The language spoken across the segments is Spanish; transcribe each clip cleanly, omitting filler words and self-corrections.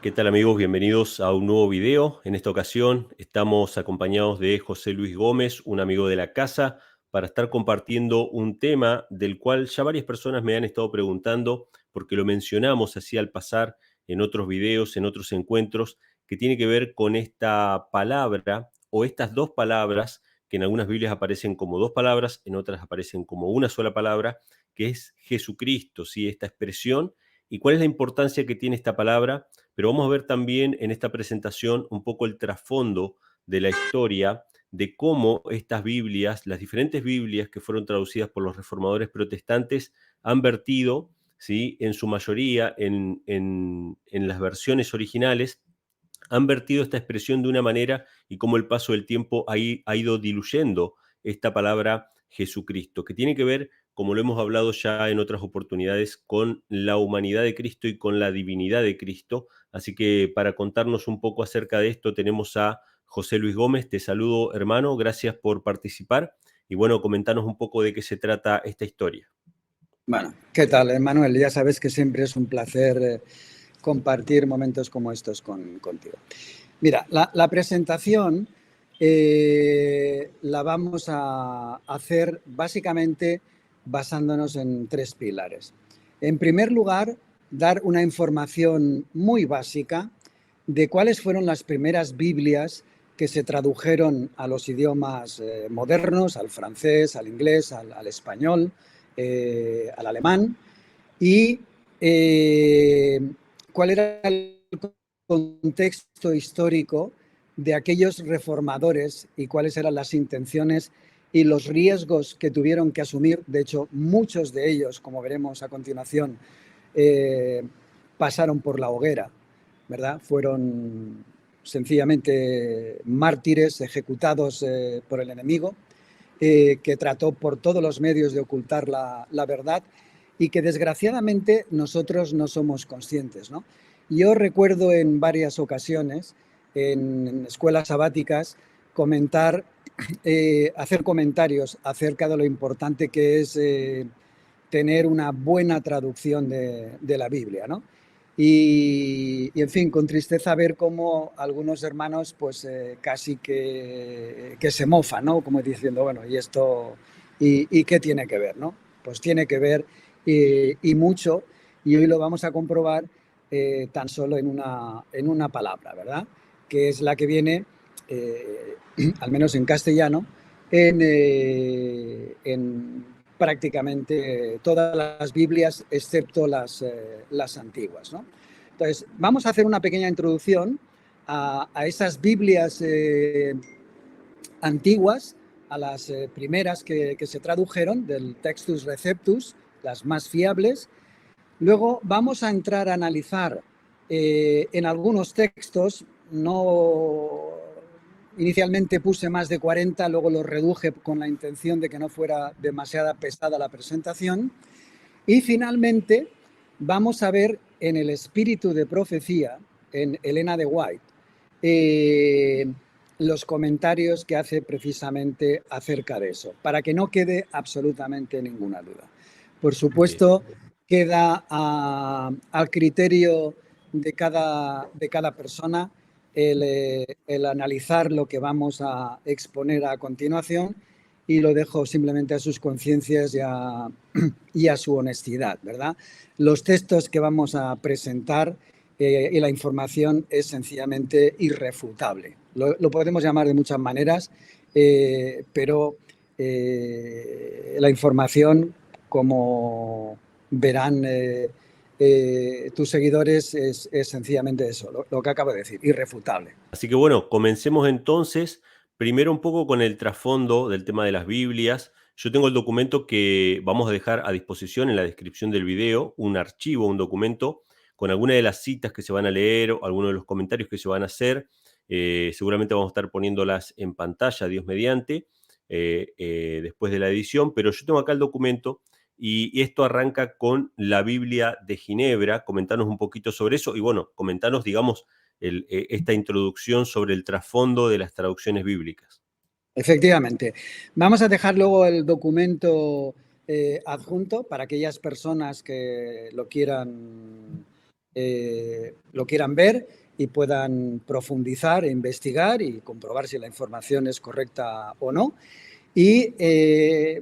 ¿Qué tal amigos? Bienvenidos a un nuevo video. En esta ocasión estamos acompañados de José Luis Gómez, un amigo de la casa, para estar compartiendo un tema del cual ya varias personas me han estado preguntando, porque lo mencionamos así al pasar en otros videos, en otros encuentros, que tiene que ver con esta palabra o estas dos palabras que en algunas Biblias aparecen como dos palabras, en otras aparecen como una sola palabra, que es Jesucristo, ¿sí? Esta expresión y cuál es la importancia que tiene esta palabra, pero vamos a ver también en esta presentación un poco el trasfondo de la historia de cómo estas Biblias, las diferentes Biblias que fueron traducidas por los reformadores protestantes, han vertido, ¿sí? En su mayoría, en las versiones originales, han vertido esta expresión de una manera y cómo el paso del tiempo ha ido diluyendo esta palabra Jesucristo, que tiene que ver, como lo hemos hablado ya en otras oportunidades, con la humanidad de Cristo y con la divinidad de Cristo. Así que para contarnos un poco acerca de esto tenemos a José Luis Gómez. Te saludo, hermano, gracias por participar y bueno, comentanos un poco de qué se trata esta historia. Bueno, ¿qué tal, Manuel? Ya sabes que siempre es un placer compartir momentos como estos contigo. Mira, la presentación la vamos a hacer básicamente basándonos en tres pilares. En primer lugar, dar una información muy básica de cuáles fueron las primeras Biblias que se tradujeron a los idiomas modernos, al francés, al inglés, al español, al alemán, y cuál era el contexto histórico de aquellos reformadores y cuáles eran las intenciones y los riesgos que tuvieron que asumir. De hecho, muchos de ellos, como veremos a continuación, pasaron por la hoguera, ¿verdad? Fueron sencillamente mártires ejecutados por el enemigo, que trató por todos los medios de ocultar la verdad y que desgraciadamente nosotros no somos conscientes, ¿no? Yo recuerdo en varias ocasiones, en escuelas sabáticas, hacer comentarios acerca de lo importante que es tener una buena traducción de la Biblia, ¿no? Y, en fin, con tristeza ver cómo algunos hermanos pues casi que se mofan, ¿no? Como diciendo, bueno, ¿y esto y qué tiene que ver, no? Pues tiene que ver y mucho, y hoy lo vamos a comprobar tan solo en una palabra, ¿verdad? Que es la que viene, al menos en castellano, en prácticamente todas las Biblias, excepto las antiguas, ¿no? Entonces, vamos a hacer una pequeña introducción a esas Biblias antiguas, a las primeras que se tradujeron, del Textus Receptus, las más fiables. Luego vamos a entrar a analizar en algunos textos, inicialmente puse más de 40, luego los reduje con la intención de que no fuera demasiado pesada la presentación. Y finalmente vamos a ver en el espíritu de profecía, en Elena de White, los comentarios que hace precisamente acerca de eso, para que no quede absolutamente ninguna duda. Por supuesto, queda al criterio de cada persona el analizar lo que vamos a exponer a continuación, y lo dejo simplemente a sus conciencias y a su honestidad, ¿verdad? Los textos que vamos a presentar y la información es sencillamente irrefutable. Lo podemos llamar de muchas maneras, pero la información, como verán tus seguidores, es sencillamente eso, lo que acabo de decir, irrefutable. Así que bueno, comencemos entonces, primero un poco con el trasfondo del tema de las Biblias. Yo tengo el documento que vamos a dejar a disposición en la descripción del video, un archivo, un documento con algunas de las citas que se van a leer o algunos de los comentarios que se van a hacer. Seguramente vamos a estar poniéndolas en pantalla, Dios mediante, después de la edición, pero yo tengo acá el documento y esto arranca con la Biblia de Ginebra. Comentanos un poquito sobre eso y bueno, comentanos, digamos, esta introducción sobre el trasfondo de las traducciones bíblicas. Efectivamente. Vamos a dejar luego el documento adjunto para aquellas personas que lo quieran lo quieran ver y puedan profundizar e investigar y comprobar si la información es correcta o no. Y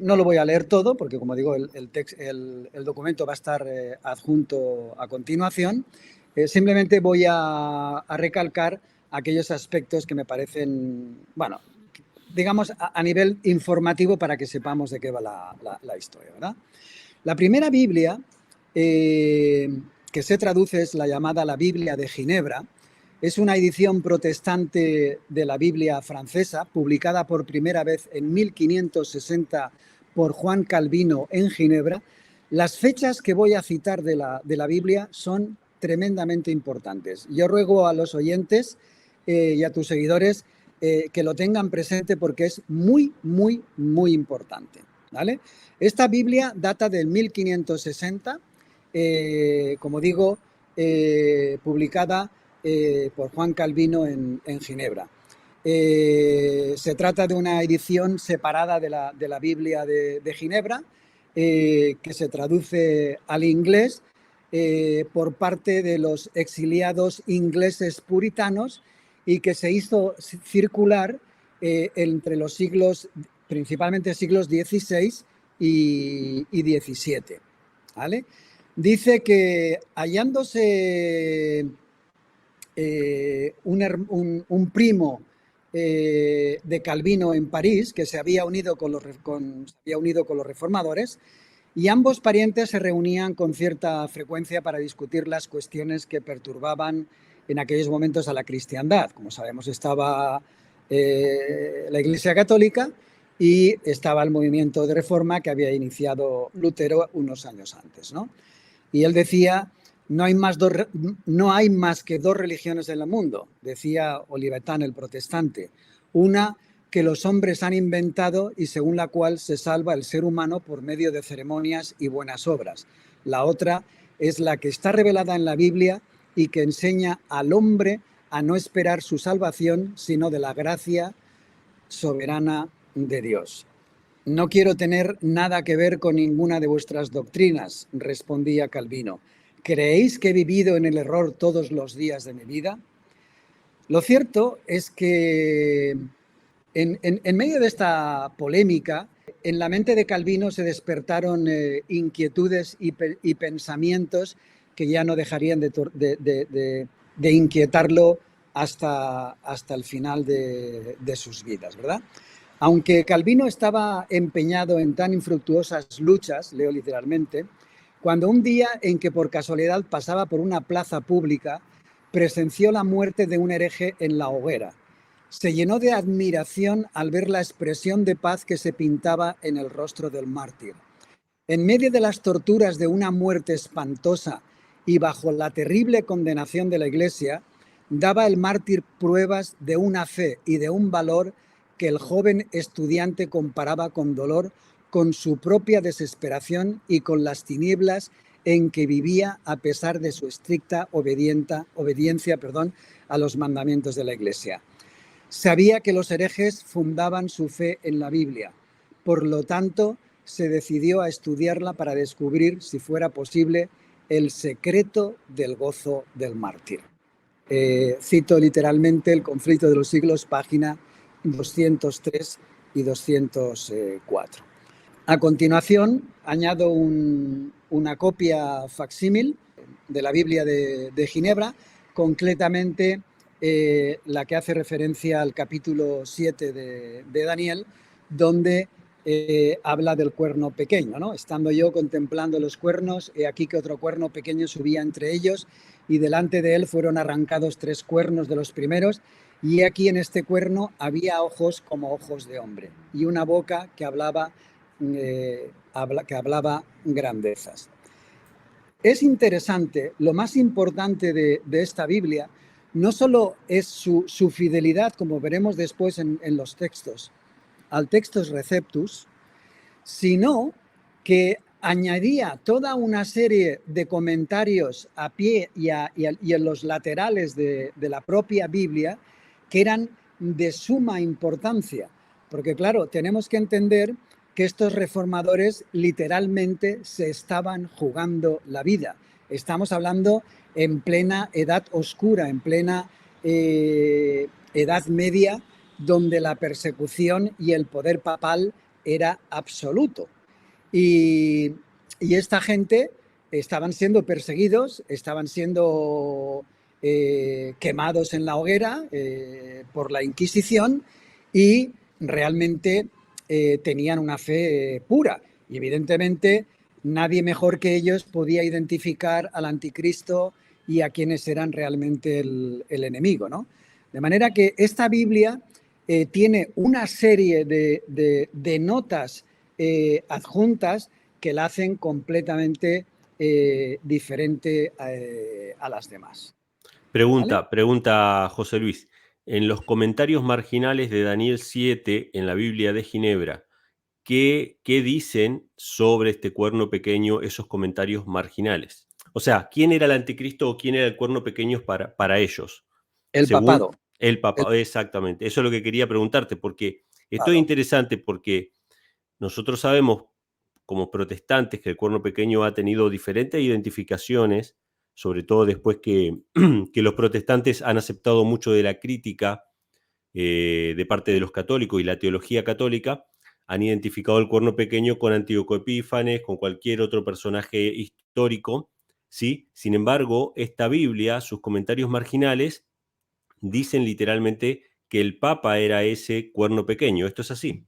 no lo voy a leer todo porque, como digo, el documento va a estar adjunto a continuación. Simplemente voy a recalcar aquellos aspectos que me parecen, bueno, digamos, a nivel informativo para que sepamos de qué va la historia, ¿verdad? La primera Biblia que se traduce es la llamada la Biblia de Ginebra. Es una edición protestante de la Biblia francesa, publicada por primera vez en 1560 por Juan Calvino en Ginebra. Las fechas que voy a citar de la Biblia son tremendamente importantes. Yo ruego a los oyentes y a tus seguidores que lo tengan presente porque es muy, muy, muy importante, ¿vale? Esta Biblia data del 1560, como digo, publicada por Juan Calvino en Ginebra. Se trata de una edición separada de la Biblia de Ginebra, que se traduce al inglés por parte de los exiliados ingleses puritanos y que se hizo circular entre los siglos, principalmente siglos XVI y XVII. ¿Vale? Dice que hallándose un primo de Calvino en París, que se había unido con los reformadores, y ambos parientes se reunían con cierta frecuencia para discutir las cuestiones que perturbaban en aquellos momentos a la cristiandad. Como sabemos, estaba la Iglesia Católica y estaba el movimiento de reforma que había iniciado Lutero unos años antes, ¿no? Y él decía, no hay más que dos religiones en el mundo, decía Olivetan el protestante. Una que los hombres han inventado y según la cual se salva el ser humano por medio de ceremonias y buenas obras. La otra es la que está revelada en la Biblia y que enseña al hombre a no esperar su salvación, sino de la gracia soberana de Dios. No quiero tener nada que ver con ninguna de vuestras doctrinas, respondía Calvino. ¿Creéis que he vivido en el error todos los días de mi vida? Lo cierto es que en medio de esta polémica, en la mente de Calvino se despertaron inquietudes y pensamientos que ya no dejarían de inquietarlo hasta el final de sus vidas, ¿verdad? Aunque Calvino estaba empeñado en tan infructuosas luchas, leo literalmente, cuando un día en que por casualidad pasaba por una plaza pública, presenció la muerte de un hereje en la hoguera. Se llenó de admiración al ver la expresión de paz que se pintaba en el rostro del mártir. En medio de las torturas de una muerte espantosa y bajo la terrible condenación de la Iglesia, daba el mártir pruebas de una fe y de un valor que el joven estudiante comparaba con dolor con su propia desesperación y con las tinieblas en que vivía a pesar de su estricta obediencia a los mandamientos de la Iglesia. Sabía que los herejes fundaban su fe en la Biblia, por lo tanto se decidió a estudiarla para descubrir, si fuera posible, el secreto del gozo del mártir. Cito literalmente El conflicto de los siglos, página 203 y 204. A continuación, añado una copia facsímil de la Biblia de Ginebra, concretamente la que hace referencia al capítulo 7 de Daniel, donde habla del cuerno pequeño, ¿no? Estando yo contemplando los cuernos, he aquí que otro cuerno pequeño subía entre ellos y delante de él fueron arrancados 3 cuernos de los primeros y aquí en este cuerno había ojos como ojos de hombre y una boca que hablaba grandezas. Es interesante, lo más importante de esta Biblia no solo es su fidelidad, como veremos después en los textos, al Textus Receptus, sino que añadía toda una serie de comentarios a pie y en los laterales de la propia Biblia que eran de suma importancia, porque claro, tenemos que entender que estos reformadores literalmente se estaban jugando la vida. Estamos hablando en plena Edad Oscura, en plena Edad Media, donde la persecución y el poder papal era absoluto. Y esta gente estaban siendo perseguidos, estaban siendo quemados en la hoguera por la Inquisición y realmente tenían una fe pura. Y evidentemente nadie mejor que ellos podía identificar al anticristo y a quienes eran realmente el enemigo, ¿no? De manera que esta Biblia tiene una serie de notas adjuntas que la hacen completamente diferente a las demás. ¿Vale? Pregunta José Luis. En los comentarios marginales de Daniel 7 en la Biblia de Ginebra, ¿qué dicen sobre este cuerno pequeño esos comentarios marginales? O sea, ¿quién era el anticristo o quién era el cuerno pequeño para ellos? El Según papado. el El Papa, exactamente. Eso es lo que quería preguntarte, porque esto es papado. interesante porque nosotros sabemos como protestantes que el cuerno pequeño ha tenido diferentes identificaciones, sobre todo después que, que los protestantes han aceptado mucho de la crítica de parte de los católicos y la teología católica, han identificado el cuerno pequeño con Antíoco Epífanes, con cualquier otro personaje histórico, ¿sí? Sin embargo, esta Biblia, sus comentarios marginales, dicen literalmente que el Papa era ese cuerno pequeño. ¿Esto es así?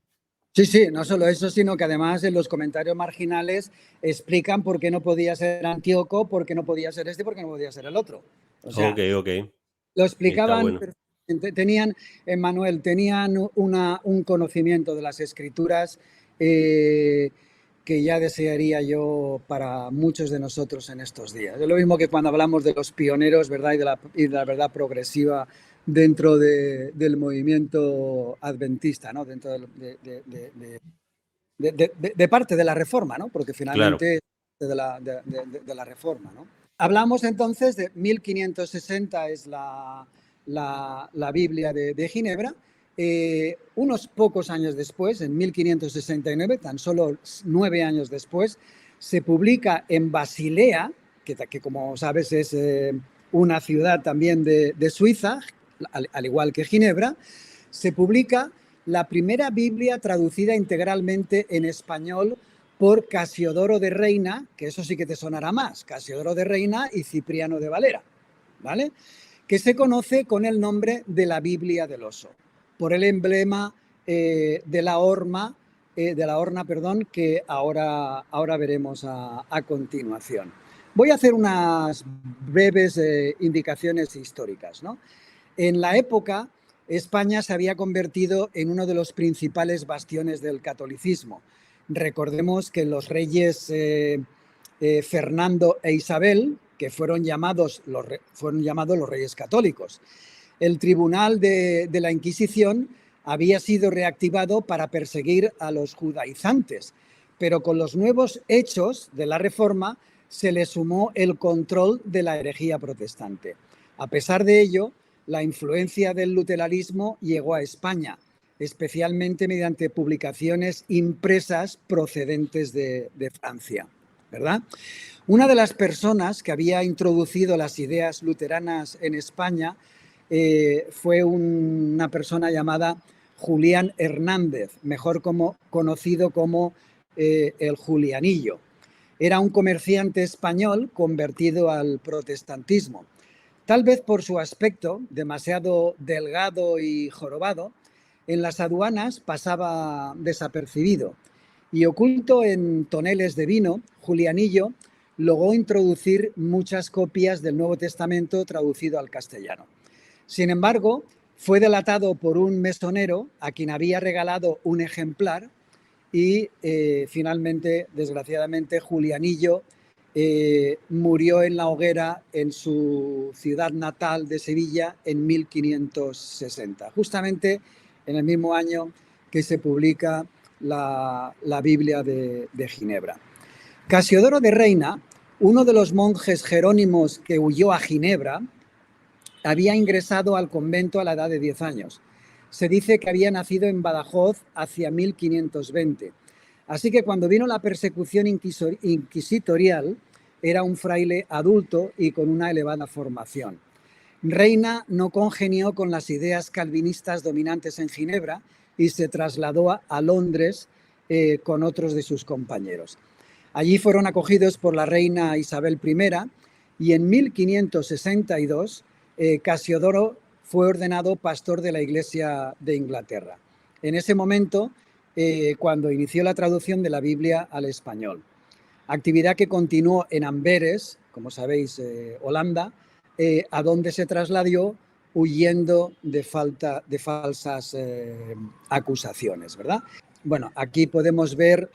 Sí, sí, no solo eso, sino que además en los comentarios marginales explican por qué no podía ser Antíoco, por qué no podía ser este, por qué no podía ser el otro. O sea, Ok, ok. lo Está explicaban bueno. perfectamente. Tenían, Manuel, tenían un conocimiento de las escrituras que ya desearía yo para muchos de nosotros en estos días. Es lo mismo que cuando hablamos de los pioneros, ¿verdad? Y de la verdad progresiva dentro del movimiento adventista, ¿no? Dentro de parte de la Reforma, ¿no? Porque Claro. finalmente de la Reforma, ¿no? Hablamos entonces de 1560 es la Biblia de Ginebra. Unos pocos años después, en 1569, tan solo 9 años después, se publica en Basilea, que como sabes es una ciudad también de Suiza, al igual que Ginebra, se publica la primera Biblia traducida integralmente en español por Casiodoro de Reina, que eso sí que te sonará más, Casiodoro de Reina y Cipriano de Valera, ¿vale? Que se conoce con el nombre de la Biblia del Oso, por el emblema de la horma, perdón, que ahora veremos a continuación. Voy a hacer unas breves indicaciones históricas, ¿no? En la época, España se había convertido en uno de los principales bastiones del catolicismo. Recordemos que los reyes Fernando e Isabel, que fueron llamados los reyes católicos. El tribunal de la Inquisición había sido reactivado para perseguir a los judaizantes, pero con los nuevos hechos de la Reforma se le sumó el control de la herejía protestante. A pesar de ello, la influencia del luteranismo llegó a España, especialmente mediante publicaciones impresas procedentes de Francia, ¿verdad? Una de las personas que había introducido las ideas luteranas en España fue una persona llamada Julián Hernández, mejor conocido como el Julianillo. Era un comerciante español convertido al protestantismo. Tal vez por su aspecto demasiado delgado y jorobado, en las aduanas pasaba desapercibido y oculto en toneles de vino, Julianillo logró introducir muchas copias del Nuevo Testamento traducido al castellano. Sin embargo, fue delatado por un mesonero a quien había regalado un ejemplar y finalmente, desgraciadamente, Julianillo murió en la hoguera en su ciudad natal de Sevilla en 1560, justamente en el mismo año que se publica la Biblia de Ginebra. Casiodoro de Reina, uno de los monjes jerónimos que huyó a Ginebra, había ingresado al convento a la edad de 10 años. Se dice que había nacido en Badajoz hacia 1520. Así que cuando vino la persecución inquisitorial, era un fraile adulto y con una elevada formación. Reina no congenió con las ideas calvinistas dominantes en Ginebra y se trasladó a Londres con otros de sus compañeros. Allí fueron acogidos por la reina Isabel I y en 1562 Casiodoro fue ordenado pastor de la Iglesia de Inglaterra. En ese momento, cuando inició la traducción de la Biblia al español. Actividad que continuó en Amberes, como sabéis, Holanda, a donde se trasladó huyendo de falsas acusaciones, ¿verdad? Bueno, aquí podemos ver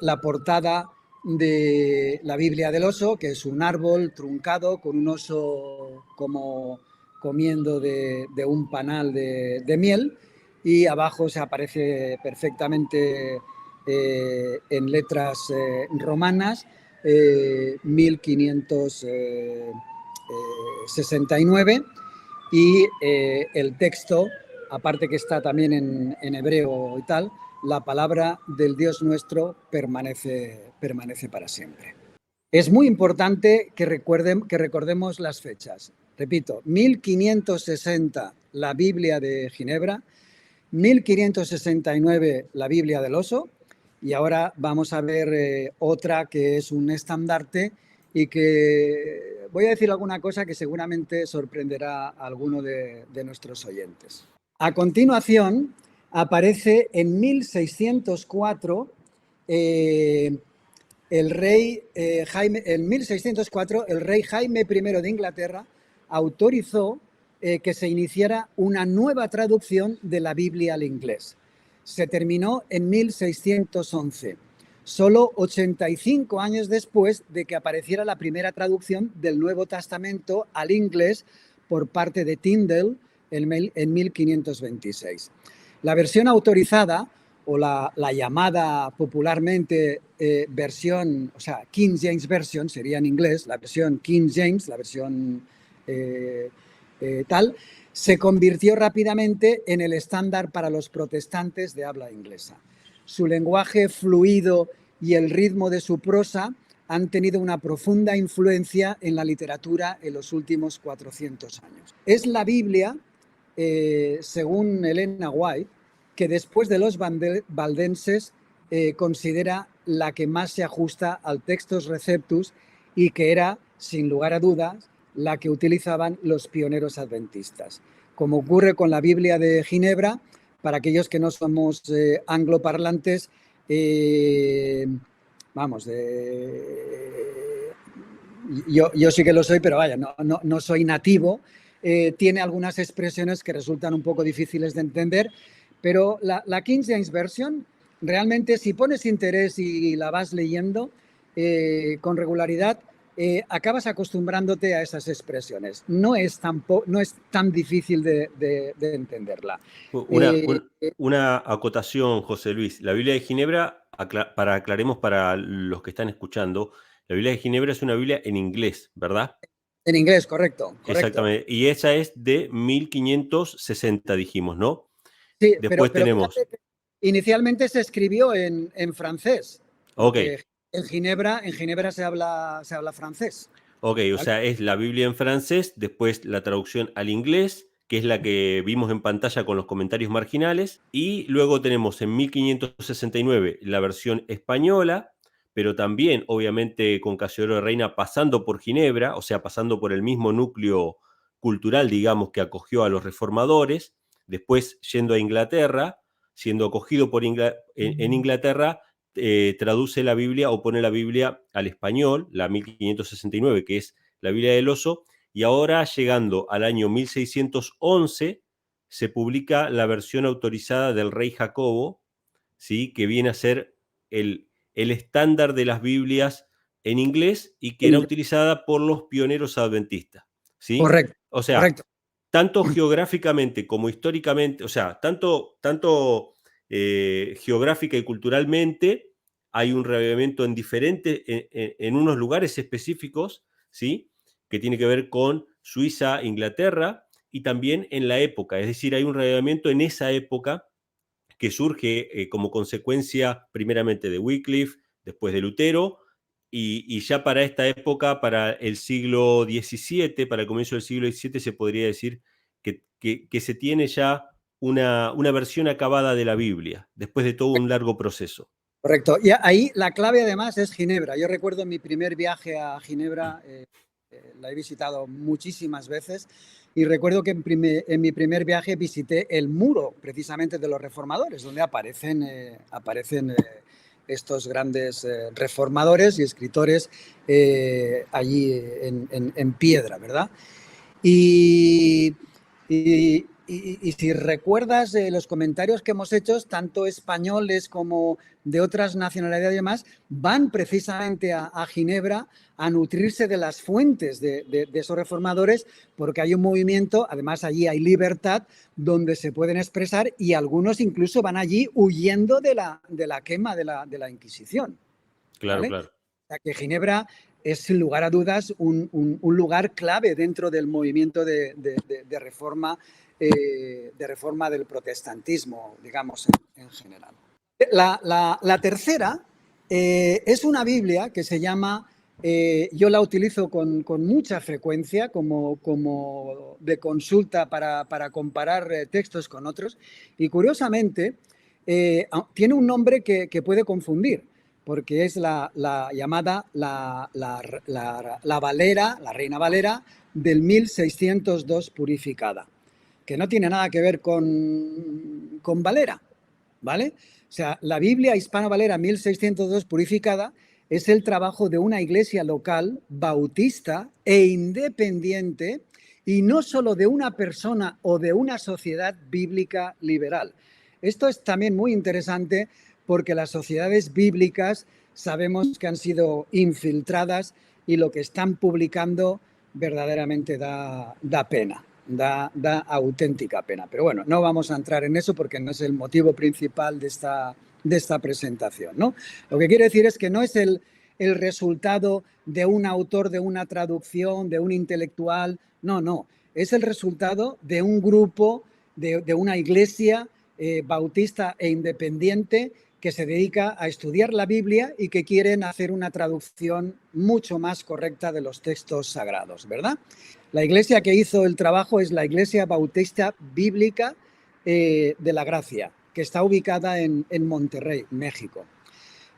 la portada de la Biblia del oso, que es un árbol truncado con un oso como comiendo de un panal de miel, y abajo se aparece perfectamente en letras romanas 1569, y el texto, aparte que está también en hebreo y tal, la palabra del Dios nuestro permanece para siempre. Es muy importante que recordemos las fechas. Repito, 1560 la Biblia de Ginebra, 1569 la Biblia del oso, y ahora vamos a ver otra que es un estandarte y que voy a decir alguna cosa que seguramente sorprenderá a alguno de nuestros oyentes. A continuación, aparece en 1604 el rey en 1604 el rey Jaime I de Inglaterra autorizó que se iniciara una nueva traducción de la Biblia al inglés. Se terminó en 1611, solo 85 años después de que apareciera la primera traducción del Nuevo Testamento al inglés por parte de Tyndale en 1526. La versión autorizada, o la llamada popularmente versión, o sea, King James Version, sería en inglés, la versión King James, la versión tal, se convirtió rápidamente en el estándar para los protestantes de habla inglesa. Su lenguaje fluido y el ritmo de su prosa han tenido una profunda influencia en la literatura en los últimos 400 años. Es la Biblia, según Elena White, que después de los valdenses considera la que más se ajusta al Textus Receptus y que era, sin lugar a dudas, la que utilizaban los pioneros adventistas. Como ocurre con la Biblia de Ginebra, para aquellos que no somos angloparlantes, yo sí que lo soy, pero vaya, no soy nativo. Tiene algunas expresiones que resultan un poco difíciles de entender, pero la King James Version, realmente, si pones interés y la vas leyendo con regularidad, acabas acostumbrándote a esas expresiones. No es tan difícil de entenderla. Una, una acotación, José Luis. La Biblia de Ginebra, aclaremos para los que están escuchando, la Biblia de Ginebra es una Biblia en inglés, ¿verdad? En inglés, correcto. Exactamente. Y esa es de 1560, dijimos, ¿no? Sí, Después pero tenemos... fíjate que inicialmente se escribió en francés, Ok, porque en Ginebra se habla francés. ok, o ¿Vale? sea, es la Biblia en francés, después la traducción al inglés, que es la que vimos en pantalla con los comentarios marginales, y luego tenemos en 1569 la versión española, pero también, obviamente, con Casiodoro de Reina pasando por Ginebra, o sea, pasando por el mismo núcleo cultural, digamos, que acogió a los reformadores, después yendo a Inglaterra, siendo acogido en Inglaterra, traduce la Biblia o pone la Biblia al español, la 1569, que es la Biblia del oso, y ahora llegando al año 1611 se publica la versión autorizada del rey Jacobo, ¿sí? Que viene a ser el estándar de las Biblias en inglés y que era utilizada por los pioneros adventistas, ¿sí? Correcto, O sea, correcto. tanto geográficamente como históricamente, o sea, tanto geográfica y culturalmente, hay un reavivamiento en unos lugares específicos, ¿sí? Que tiene que ver con Suiza, Inglaterra, y también en la época, es decir, hay un reavivamiento en esa época que surge como consecuencia primeramente de Wycliffe, después de Lutero, y ya para esta época, para el siglo XVII, para el comienzo del siglo XVII, se podría decir que se tiene ya una versión acabada de la Biblia, después de todo un largo proceso. Correcto. Y ahí la clave además es Ginebra. Yo recuerdo mi primer viaje a Ginebra, la he visitado muchísimas veces, y recuerdo que en mi primer viaje visité el muro precisamente de los reformadores, donde aparecen estos grandes reformadores y escritores allí en piedra, ¿verdad? Y, y si recuerdas los comentarios que hemos hecho, tanto españoles como de otras nacionalidades y demás, van precisamente a Ginebra a nutrirse de las fuentes de esos reformadores, porque hay un movimiento, además allí hay libertad, donde se pueden expresar, y algunos incluso van allí huyendo de la quema de la Inquisición. Claro, ¿Vale? claro. O sea, que Ginebra es, sin lugar a dudas, un lugar clave dentro del movimiento de reforma del protestantismo, digamos, en general. La tercera es una Biblia que se llama, yo la utilizo con mucha frecuencia como de consulta para comparar textos con otros, y curiosamente tiene un nombre que puede confundir, porque es la llamada la Valera, la Reina Valera del 1602 purificada, que no tiene nada que ver con Valera, ¿vale? O sea, la Biblia Hispano-Valera 1602 purificada es el trabajo de una iglesia local, bautista e independiente, y no solo de una persona o de una sociedad bíblica liberal. Esto es también muy interesante porque las sociedades bíblicas sabemos que han sido infiltradas y lo que están publicando verdaderamente da pena. Da auténtica pena. Pero bueno, no vamos a entrar en eso porque no es el motivo principal de esta presentación, ¿no? Lo que quiero decir es que no es el resultado de un autor, de una traducción, de un intelectual, no. Es el resultado de un grupo, de una iglesia bautista e independiente que se dedica a estudiar la Biblia y que quieren hacer una traducción mucho más correcta de los textos sagrados, ¿verdad? La iglesia que hizo el trabajo es la Iglesia Bautista Bíblica de la Gracia, que está ubicada en Monterrey, México.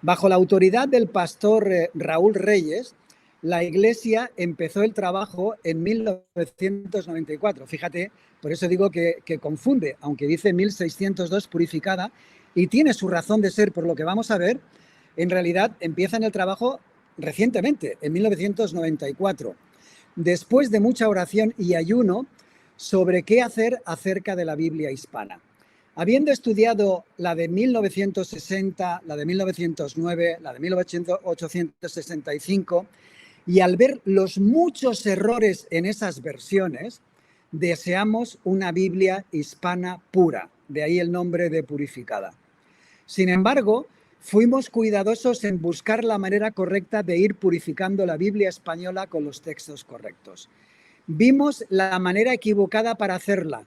Bajo la autoridad del pastor Raúl Reyes, la iglesia empezó el trabajo en 1994. Fíjate, por eso digo que confunde, aunque dice 1602 purificada, y tiene su razón de ser por lo que vamos a ver. En realidad empiezan el trabajo recientemente, en 1994, después de mucha oración y ayuno sobre qué hacer acerca de la Biblia hispana. Habiendo estudiado la de 1960, la de 1909, la de 1865, y al ver los muchos errores en esas versiones, deseamos una Biblia hispana pura, de ahí el nombre de purificada. Sin embargo, fuimos cuidadosos en buscar la manera correcta de ir purificando la Biblia española con los textos correctos. Vimos la manera equivocada para hacerla,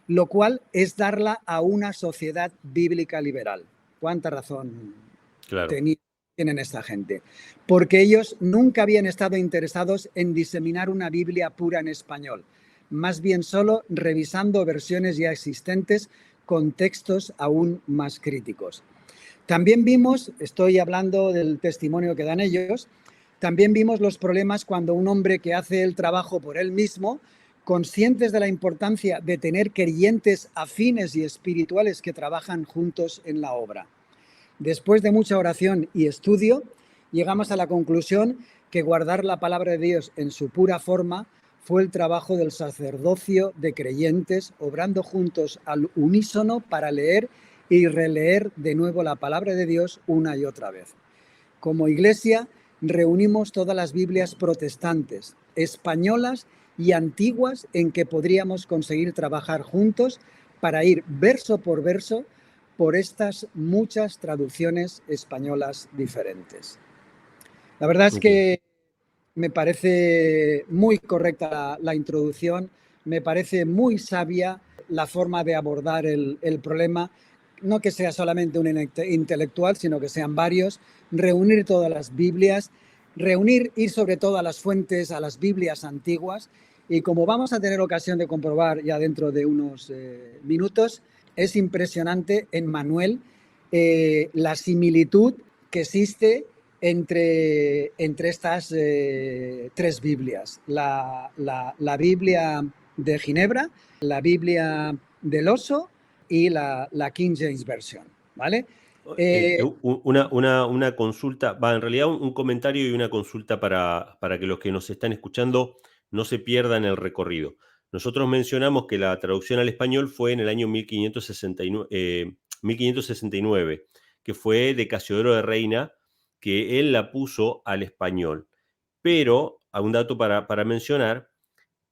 lo cual es darla a una sociedad bíblica liberal. ¿Cuánta razón tienen esta gente? Porque ellos nunca habían estado interesados en diseminar una Biblia pura en español, más bien solo revisando versiones ya existentes con textos aún más críticos. También vimos, estoy hablando del testimonio que dan ellos, también vimos los problemas cuando un hombre que hace el trabajo por él mismo, conscientes de la importancia de tener creyentes afines y espirituales que trabajan juntos en la obra. Después de mucha oración y estudio, llegamos a la conclusión que guardar la palabra de Dios en su pura forma fue el trabajo del sacerdocio de creyentes, obrando juntos al unísono para leer y releer de nuevo la palabra de Dios una y otra vez. Como iglesia, reunimos todas las Biblias protestantes, españolas y antiguas en que podríamos conseguir trabajar juntos para ir verso por verso por estas muchas traducciones españolas diferentes. La verdad es que me parece muy correcta la introducción, me parece muy sabia la forma de abordar el problema, no que sea solamente un intelectual, sino que sean varios, reunir todas las Biblias ir sobre todo a las fuentes, a las Biblias antiguas, y como vamos a tener ocasión de comprobar ya dentro de unos minutos, es impresionante en Manuel la similitud que existe entre estas tres Biblias. La Biblia de Ginebra, la Biblia del Oso y la King James Version, ¿vale? Una consulta, en realidad un comentario y una consulta para que los que nos están escuchando no se pierdan el recorrido. Nosotros mencionamos que la traducción al español fue en el año 1569, que fue de Casiodoro de Reina, que él la puso al español. Pero, a un dato para mencionar,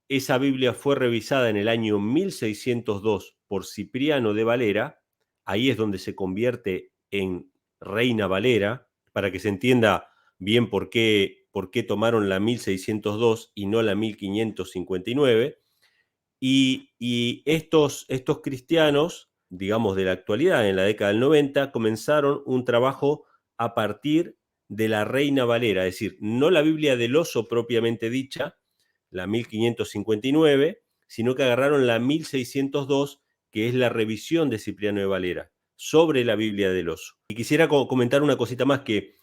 esa Biblia fue revisada en el año 1602 por Cipriano de Valera. Ahí es donde se convierte en Reina Valera, para que se entienda bien por qué tomaron la 1602 y no la 1559. Y estos cristianos, digamos, de la actualidad, en la década del 90, comenzaron un trabajo a partir de la Reina Valera, es decir, no la Biblia del Oso propiamente dicha, la 1559, sino que agarraron la 1602, que es la revisión de Cipriano de Valera, sobre la Biblia del Oso. Y quisiera comentar una cosita más, que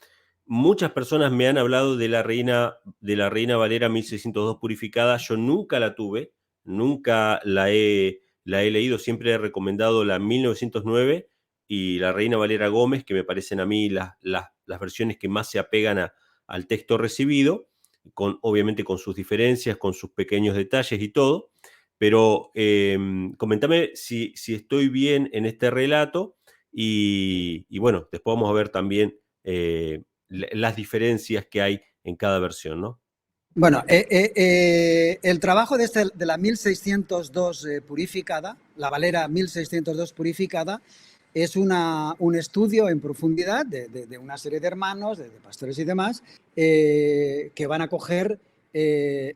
muchas personas me han hablado de la Reina Valera 1602 purificada. Yo nunca la tuve, nunca la he leído, siempre he recomendado la 1909 y la Reina Valera Gómez, que me parecen a mí las versiones que más se apegan al texto recibido, obviamente con sus diferencias, con sus pequeños detalles y todo. Pero comentame si estoy bien en este relato y bueno, después vamos a ver también las diferencias que hay en cada versión, ¿no? Bueno, el trabajo de la 1602 purificada, la Valera 1602 purificada, es un estudio en profundidad de una serie de hermanos, de pastores y demás, que van a coger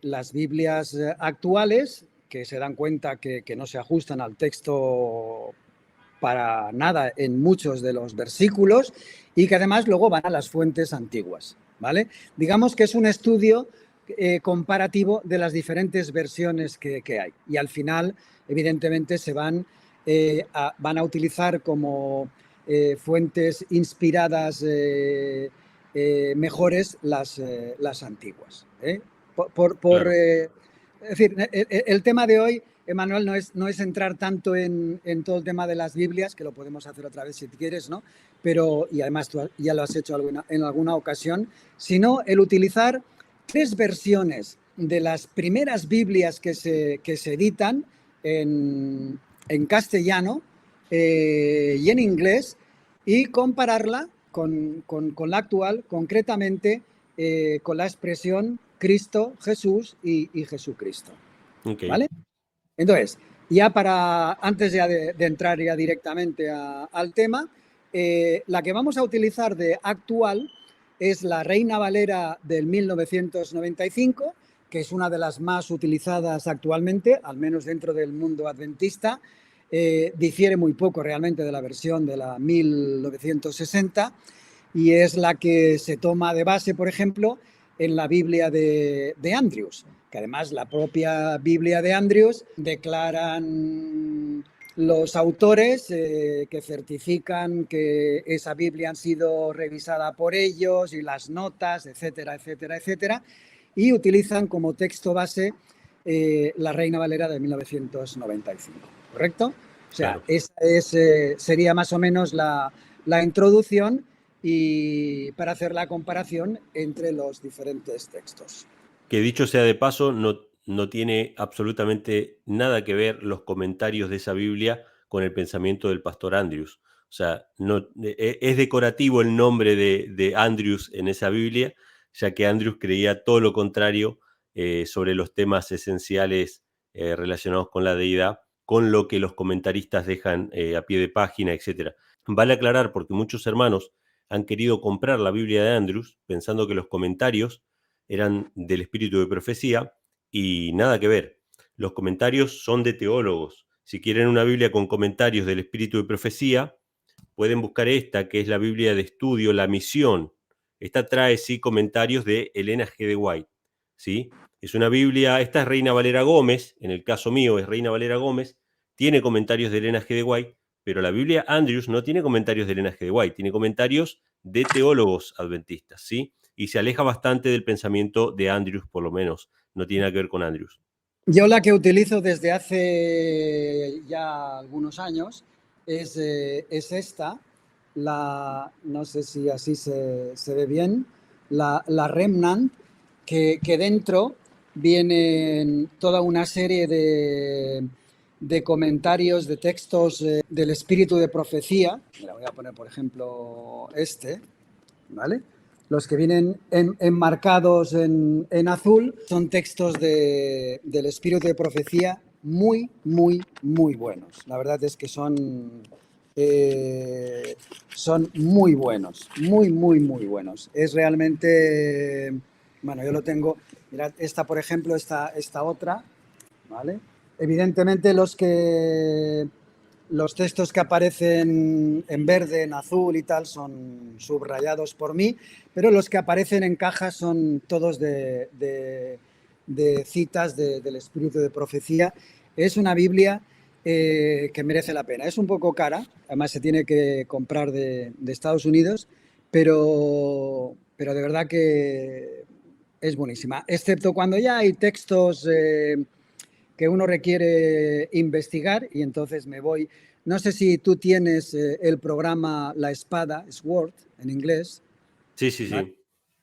las Biblias actuales, que se dan cuenta que no se ajustan al texto para nada en muchos de los versículos, y que además luego van a las fuentes antiguas, ¿vale? Digamos que es un estudio comparativo de las diferentes versiones que hay. Y al final, evidentemente, se van a utilizar como fuentes inspiradas mejores las antiguas. Claro. Es decir, el tema de hoy, Emanuel, no es entrar tanto en todo el tema de las Biblias, que lo podemos hacer otra vez si quieres, ¿no? Pero, y además tú ya lo has hecho en alguna ocasión, sino el utilizar tres versiones de las primeras Biblias que se editan en castellano y en inglés, y compararla con la actual, concretamente con la expresión Cristo, Jesús y Jesucristo. Okay. ¿Vale? Entonces, antes ya de entrar ya directamente al tema, la que vamos a utilizar de actual es la Reina Valera del 1995, que es una de las más utilizadas actualmente, al menos dentro del mundo adventista. Difiere muy poco realmente de la versión de la 1960, y es la que se toma de base, por ejemplo, en la Biblia de Andrews, que además la propia Biblia de Andrews declaran los autores que certifican que esa Biblia ha sido revisada por ellos, y las notas, etcétera, etcétera, etcétera, y utilizan como texto base la Reina Valera de 1995, ¿correcto? O sea, Claro. esa sería más o menos la introducción, y para hacer la comparación entre los diferentes textos. Que dicho sea de paso, no tiene absolutamente nada que ver los comentarios de esa Biblia con el pensamiento del pastor Andrews. O sea, es decorativo el nombre de Andrews en esa Biblia, ya que Andrews creía todo lo contrario sobre los temas esenciales relacionados con la deidad, con lo que los comentaristas dejan a pie de página, etc. Vale aclarar, porque muchos hermanos han querido comprar la Biblia de Andrews pensando que los comentarios eran del espíritu de profecía, y nada que ver. Los comentarios son de teólogos. Si quieren una Biblia con comentarios del espíritu de profecía, pueden buscar esta, que es la Biblia de estudio La Misión, Esta trae, sí, comentarios de Elena G. de White, ¿sí? Es una Biblia, esta es Reina Valera Gómez, en el caso mío es Reina Valera Gómez, tiene comentarios de Elena G. de White, pero la Biblia Andrews no tiene comentarios de Elena G. de White, tiene comentarios de teólogos adventistas, ¿sí? Y se aleja bastante del pensamiento de Andrews, por lo menos, no tiene nada que ver con Andrews. Yo la que utilizo desde hace ya algunos años es esta, no sé si así se ve bien, la Remnant, que dentro vienen toda una serie de comentarios, de textos del espíritu de profecía. Mira, voy a poner, por ejemplo, ¿vale? Los que vienen enmarcados en azul son textos del espíritu de profecía muy, muy, muy buenos. La verdad es que son muy buenos, muy, muy, muy buenos. Es realmente, bueno, yo lo tengo, mirad, esta, por ejemplo, esta otra, ¿vale? Evidentemente los textos que aparecen en verde, en azul y tal son subrayados por mí, pero los que aparecen en cajas son todos de citas del espíritu de profecía. Es una Biblia que merece la pena. Es un poco cara, además se tiene que comprar de Estados Unidos, pero de verdad que es buenísima, excepto cuando ya hay textos que uno requiere investigar y entonces me voy. No sé si tú tienes el programa La Espada, Sword, en inglés. Sí, sí, ¿Vale? sí.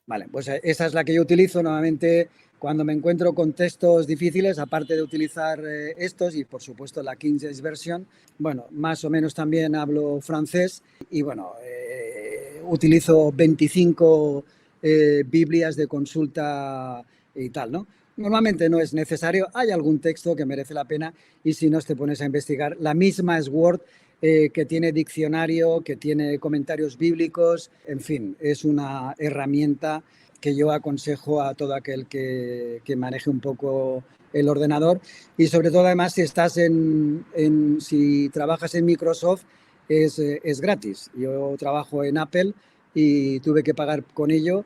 Vale, pues esa es la que yo utilizo normalmente cuando me encuentro con textos difíciles, aparte de utilizar estos y por supuesto la King James Version. Bueno, más o menos también hablo francés y bueno, utilizo 25 Biblias de consulta y tal, ¿no? Normalmente no es necesario, hay algún texto que merece la pena y si no te pones a investigar. La misma es Word, que tiene diccionario, que tiene comentarios bíblicos, en fin, es una herramienta que yo aconsejo a todo aquel que maneje un poco el ordenador y sobre todo además si estás si trabajas en Microsoft es gratis. Yo trabajo en Apple y tuve que pagar con ello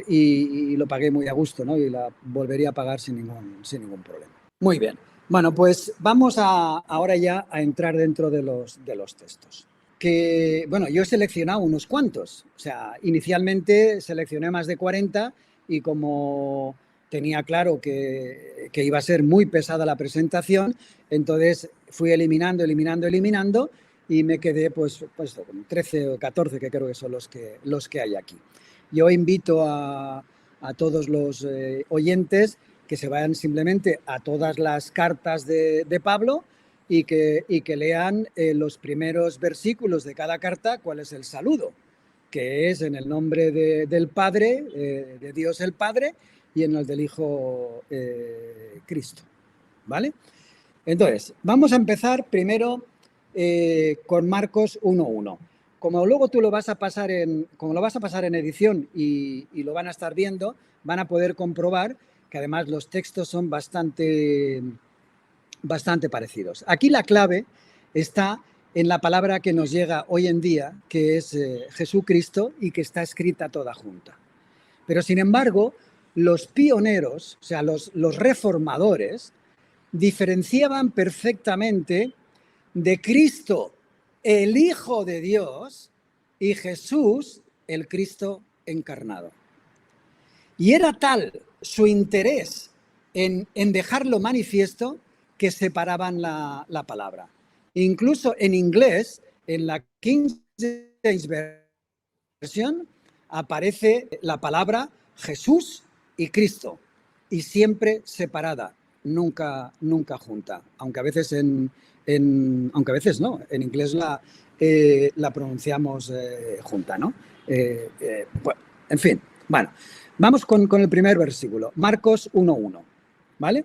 y lo pagué muy a gusto, ¿no? Y la volvería a pagar sin ningún problema. Muy bien. Bueno, pues vamos ahora ya a entrar dentro de los textos. Que, bueno, yo he seleccionado unos cuantos. O sea, inicialmente seleccioné más de 40 y como tenía claro que iba a ser muy pesada la presentación, entonces fui eliminando y me quedé pues con 13 o 14 que creo que son los que hay aquí. Yo invito a todos los oyentes que se vayan simplemente a todas las cartas de Pablo y que lean los primeros versículos de cada carta, cuál es el saludo, que es en el nombre del Padre, de Dios el Padre, y en el del Hijo Cristo. ¿Vale? Entonces, vamos a empezar primero con Marcos 1.1. Como luego tú lo vas a pasar en edición y lo van a estar viendo, van a poder comprobar que además los textos son bastante parecidos. Aquí la clave está en la palabra que nos llega hoy en día, que es Jesucristo y que está escrita toda junta. Pero sin embargo, los pioneros, o sea, los reformadores, diferenciaban perfectamente de Cristo, el Hijo de Dios, y Jesús, el Cristo encarnado. Y era tal su interés en dejarlo manifiesto que separaban la palabra. Incluso en inglés, en la King James Version, aparece la palabra Jesús y Cristo, y siempre separada, nunca junta, aunque a veces aunque a veces no, en inglés la pronunciamos junta, ¿no? Bueno, en fin, bueno, vamos con el primer versículo, Marcos 1.1, ¿vale?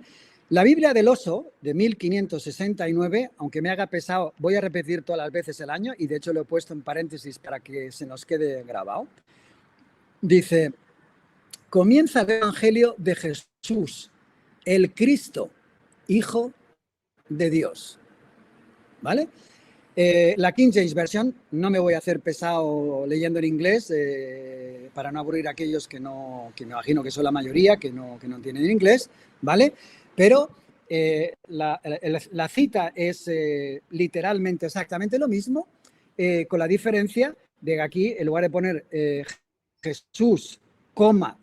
La Biblia del Oso, de 1569, aunque me haga pesado, voy a repetir todas las veces el año, y de hecho lo he puesto en paréntesis para que se nos quede grabado, dice, comienza el Evangelio de Jesús, el Cristo, Hijo de Dios. ¿Vale? La King James Version, no me voy a hacer pesado leyendo en inglés para no aburrir a aquellos que me imagino que son la mayoría, que no entienden inglés, ¿vale? Pero la cita es literalmente exactamente lo mismo, con la diferencia de que aquí, en lugar de poner Jesús,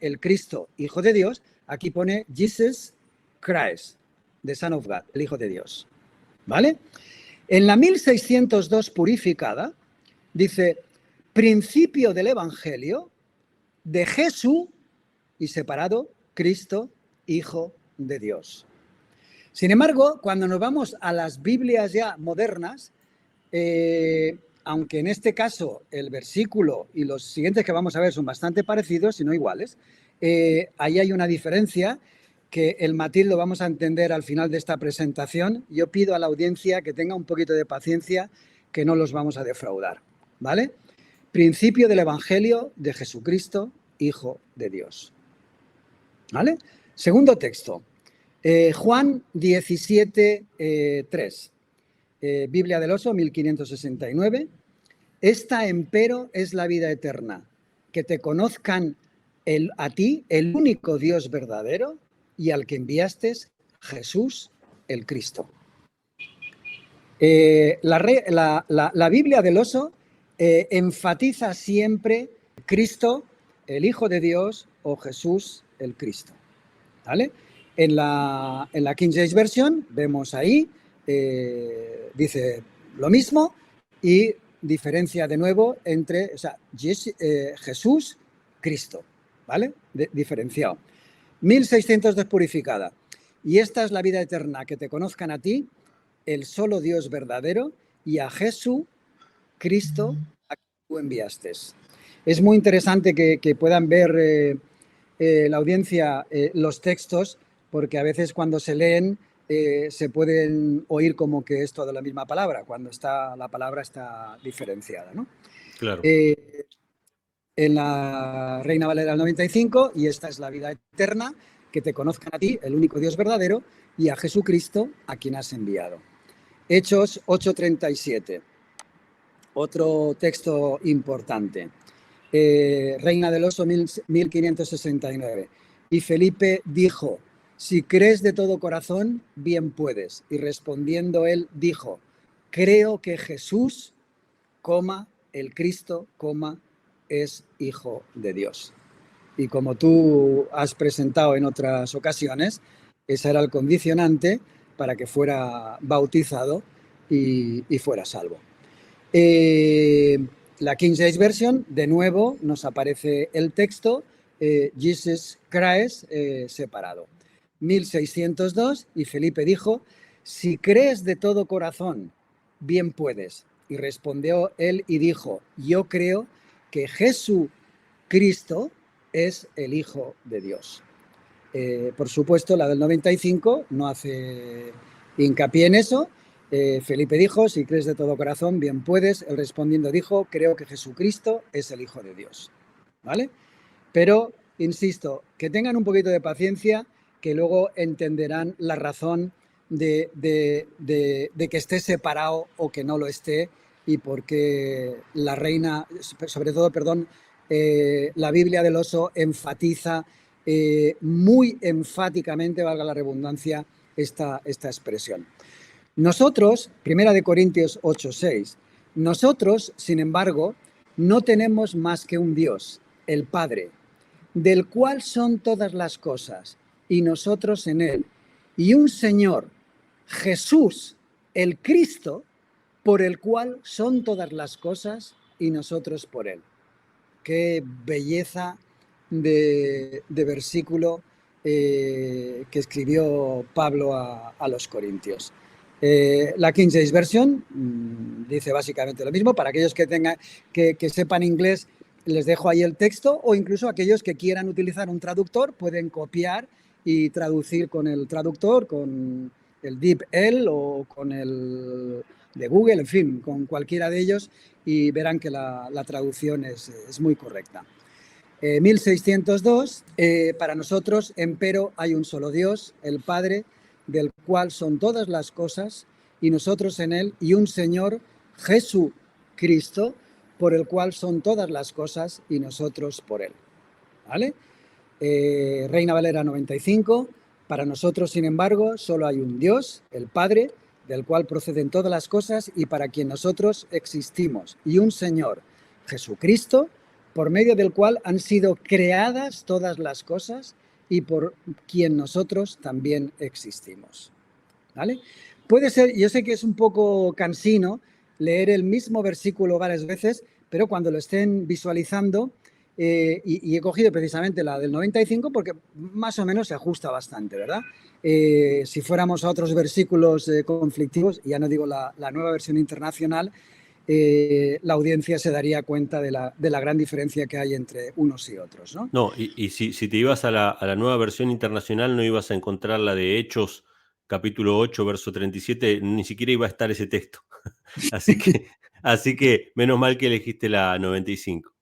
el Cristo, Hijo de Dios, aquí pone Jesus Christ, the Son of God, el Hijo de Dios, ¿vale? En la 1602 purificada, dice, principio del Evangelio de Jesús y separado, Cristo, Hijo de Dios. Sin embargo, cuando nos vamos a las Biblias ya modernas, aunque en este caso el versículo y los siguientes que vamos a ver son bastante parecidos, si no iguales, ahí hay una diferencia que el matiz lo vamos a entender al final de esta presentación. Yo pido a la audiencia que tenga un poquito de paciencia, que no los vamos a defraudar, ¿vale? Principio del Evangelio de Jesucristo, Hijo de Dios, ¿vale? Segundo texto, Juan 17, 3, Biblia del Oso, 1569. Esta, empero, es la vida eterna, que te conozcan a ti, el único Dios verdadero, y al que enviaste, Jesús, el Cristo. La Biblia del Oso enfatiza siempre Cristo, el Hijo de Dios, o Jesús, el Cristo, ¿vale? En la King James Version vemos ahí, dice lo mismo y diferencia de nuevo entre, o sea, Jesús, Cristo, ¿vale? Diferenciado. 1602 purificada. Y esta es la vida eterna, que te conozcan a ti, el solo Dios verdadero, y a Jesús, Cristo, a quien tú enviaste. Es muy interesante que puedan ver la audiencia los textos, porque a veces cuando se leen se pueden oír como que es toda la misma palabra, cuando la palabra está diferenciada, ¿no? Claro. En la Reina Valera del 95, y esta es la vida eterna, que te conozcan a ti, el único Dios verdadero, y a Jesucristo, a quien has enviado. Hechos 8:37, otro texto importante. Reina del Oso 1569. Y Felipe dijo, si crees de todo corazón, bien puedes. Y respondiendo él, dijo, creo que Jesús, el Cristo, es Hijo de Dios. Y como tú has presentado en otras ocasiones, ese era el condicionante para que fuera bautizado y fuera salvo. La King James Version, de nuevo, nos aparece el texto Jesus Christ separado. 1602, y Felipe dijo, si crees de todo corazón, bien puedes. Y respondió él y dijo, yo creo que Jesucristo es el Hijo de Dios. Por supuesto, la del 95 no hace hincapié en eso. Felipe dijo, si crees de todo corazón, bien puedes. Él respondiendo dijo, creo que Jesucristo es el Hijo de Dios. ¿Vale? Pero, insisto, que tengan un poquito de paciencia, que luego entenderán la razón de que esté separado o que no lo esté, y por qué la reina, sobre todo, la Biblia del Oso enfatiza muy enfáticamente, valga la redundancia, esta expresión. Nosotros, 1 Corintios 8:6, nosotros, sin embargo, no tenemos más que un Dios, el Padre, del cual son todas las cosas, y nosotros en él, y un Señor, Jesús, el Cristo, por el cual son todas las cosas, y nosotros por él. Qué belleza de versículo que escribió Pablo a los Corintios. La King James Version dice básicamente lo mismo. Para aquellos que sepan inglés, les dejo ahí el texto, o incluso aquellos que quieran utilizar un traductor pueden copiar y traducir con el traductor, con el DeepL o con el de Google, en fin, con cualquiera de ellos, y verán que la traducción es muy correcta. 1602, para nosotros, empero, hay un solo Dios, el Padre, del cual son todas las cosas, y nosotros en él, y un Señor, Jesucristo, por el cual son todas las cosas y nosotros por él. ¿Vale? Reina Valera 95. Para nosotros, sin embargo, solo hay un Dios, el Padre, del cual proceden todas las cosas y para quien nosotros existimos, y un Señor, Jesucristo, por medio del cual han sido creadas todas las cosas y por quien nosotros también existimos. ¿Vale? Puede ser, yo sé que es un poco cansino leer el mismo versículo varias veces, pero cuando lo estén visualizando, y he cogido precisamente la del 95 porque más o menos se ajusta bastante, ¿verdad? Si fuéramos a otros versículos conflictivos, ya no digo la nueva versión internacional, la audiencia se daría cuenta de la gran diferencia que hay entre unos y otros, ¿no? No, y si te ibas a la nueva versión internacional, no ibas a encontrar la de Hechos, capítulo 8, verso 37, ni siquiera iba a estar ese texto. Así que menos mal que elegiste la 95.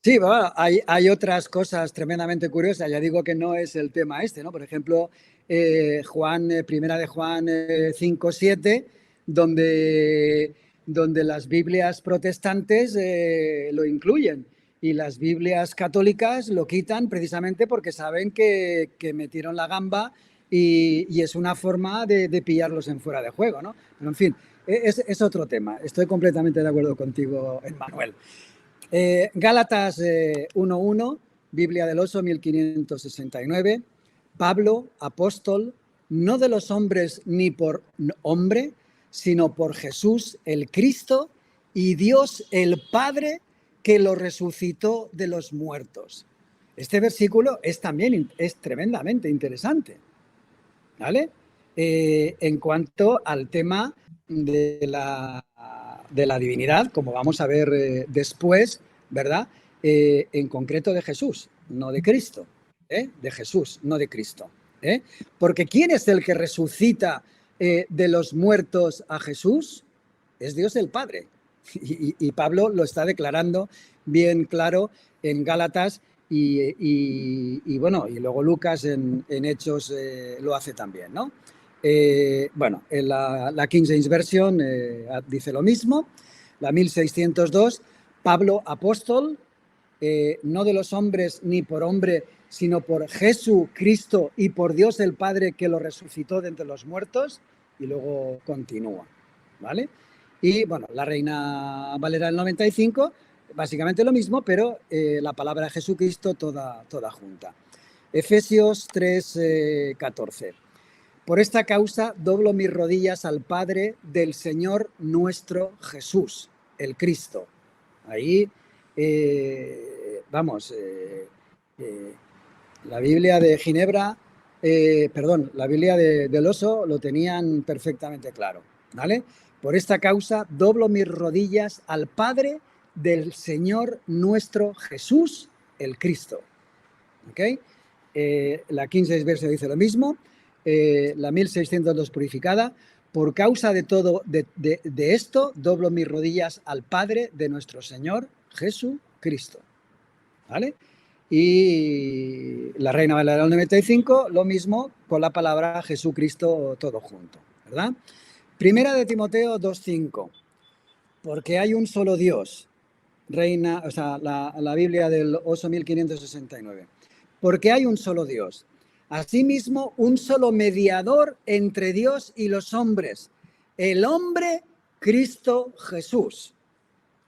Sí, bueno, hay otras cosas tremendamente curiosas. Ya digo que no es el tema este, ¿no? Por ejemplo, primera de Juan 5:7, donde las Biblias protestantes lo incluyen y las Biblias católicas lo quitan precisamente porque saben que metieron la gamba y es una forma de pillarlos en fuera de juego, ¿no? Pero en fin, es otro tema. Estoy completamente de acuerdo contigo, Emmanuel. Gálatas 1:1, Biblia del Oso 1569. Pablo, apóstol, no de los hombres ni por hombre, sino por Jesús el Cristo y Dios el Padre que lo resucitó de los muertos. Este versículo es tremendamente interesante, ¿vale? En cuanto al tema de la divinidad, como vamos a ver después, ¿verdad? En concreto de Jesús, no de Cristo, de Jesús, no de Cristo. Porque ¿quién es el que resucita de los muertos a Jesús? Es Dios el Padre. Y Pablo lo está declarando bien claro en Gálatas y bueno, y luego Lucas en Hechos lo hace también, ¿no? Bueno, en la King James Version dice lo mismo, la 1602, Pablo apóstol, no de los hombres ni por hombre, sino por Jesucristo y por Dios el Padre que lo resucitó de entre los muertos, y luego continúa, ¿vale? Y bueno, la Reina Valera del 95, básicamente lo mismo, pero la palabra Jesucristo toda junta. Efesios 3:14. Por esta causa doblo mis rodillas al Padre del Señor nuestro Jesús, el Cristo. Ahí, la Biblia de Ginebra, la Biblia del Oso lo tenían perfectamente claro, ¿vale? Por esta causa doblo mis rodillas al Padre del Señor nuestro Jesús, el Cristo. ¿Ok? La 15 verso dice lo mismo. La 1602 purificada, por causa de todo de esto, doblo mis rodillas al Padre de nuestro Señor Jesucristo. ¿Vale? Y la Reina Valera del 95, lo mismo con la palabra Jesucristo todo junto, ¿verdad? Primera de Timoteo 2:5, porque hay un solo Dios, la Biblia del Oso 1569, porque hay un solo Dios. Asimismo, un solo mediador entre Dios y los hombres, el hombre Cristo Jesús.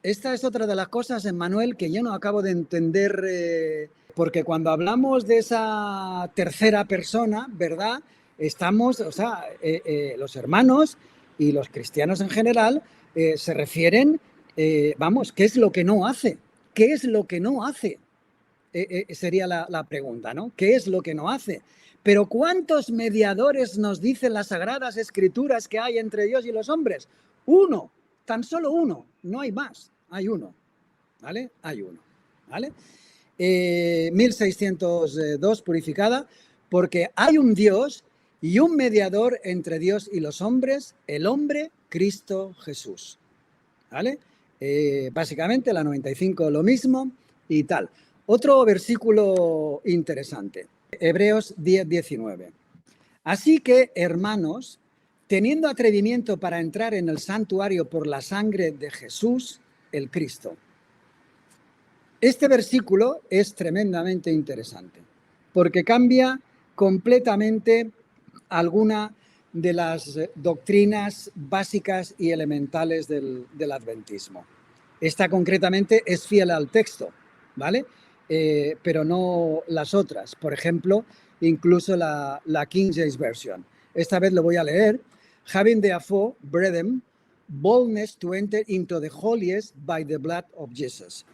Esta es otra de las cosas, Emmanuel, que yo no acabo de entender, porque cuando hablamos de esa tercera persona, ¿verdad? Estamos, los hermanos y los cristianos en general se refieren, ¿qué es lo que no hace? ¿Qué es lo que no hace? Sería la pregunta, ¿no? ¿Qué es lo que no hace? Pero ¿cuántos mediadores nos dicen las Sagradas Escrituras que hay entre Dios y los hombres? Uno, tan solo uno, no hay más, hay uno, ¿vale? Hay uno, ¿vale? 1602 purificada, porque hay un Dios y un mediador entre Dios y los hombres, el hombre Cristo Jesús, ¿vale? Básicamente la 95 lo mismo y tal. Otro versículo interesante, Hebreos 10:19. Así que, hermanos, teniendo atrevimiento para entrar en el santuario por la sangre de Jesús, el Cristo. Este versículo es tremendamente interesante porque cambia completamente alguna de las doctrinas básicas y elementales del adventismo. Esta concretamente es fiel al texto, ¿vale? Pero no las otras. Por ejemplo, incluso la King James Version. Esta vez lo voy a leer. Having therefore, brethren, boldness to enter into the holiest by the blood of Jesus.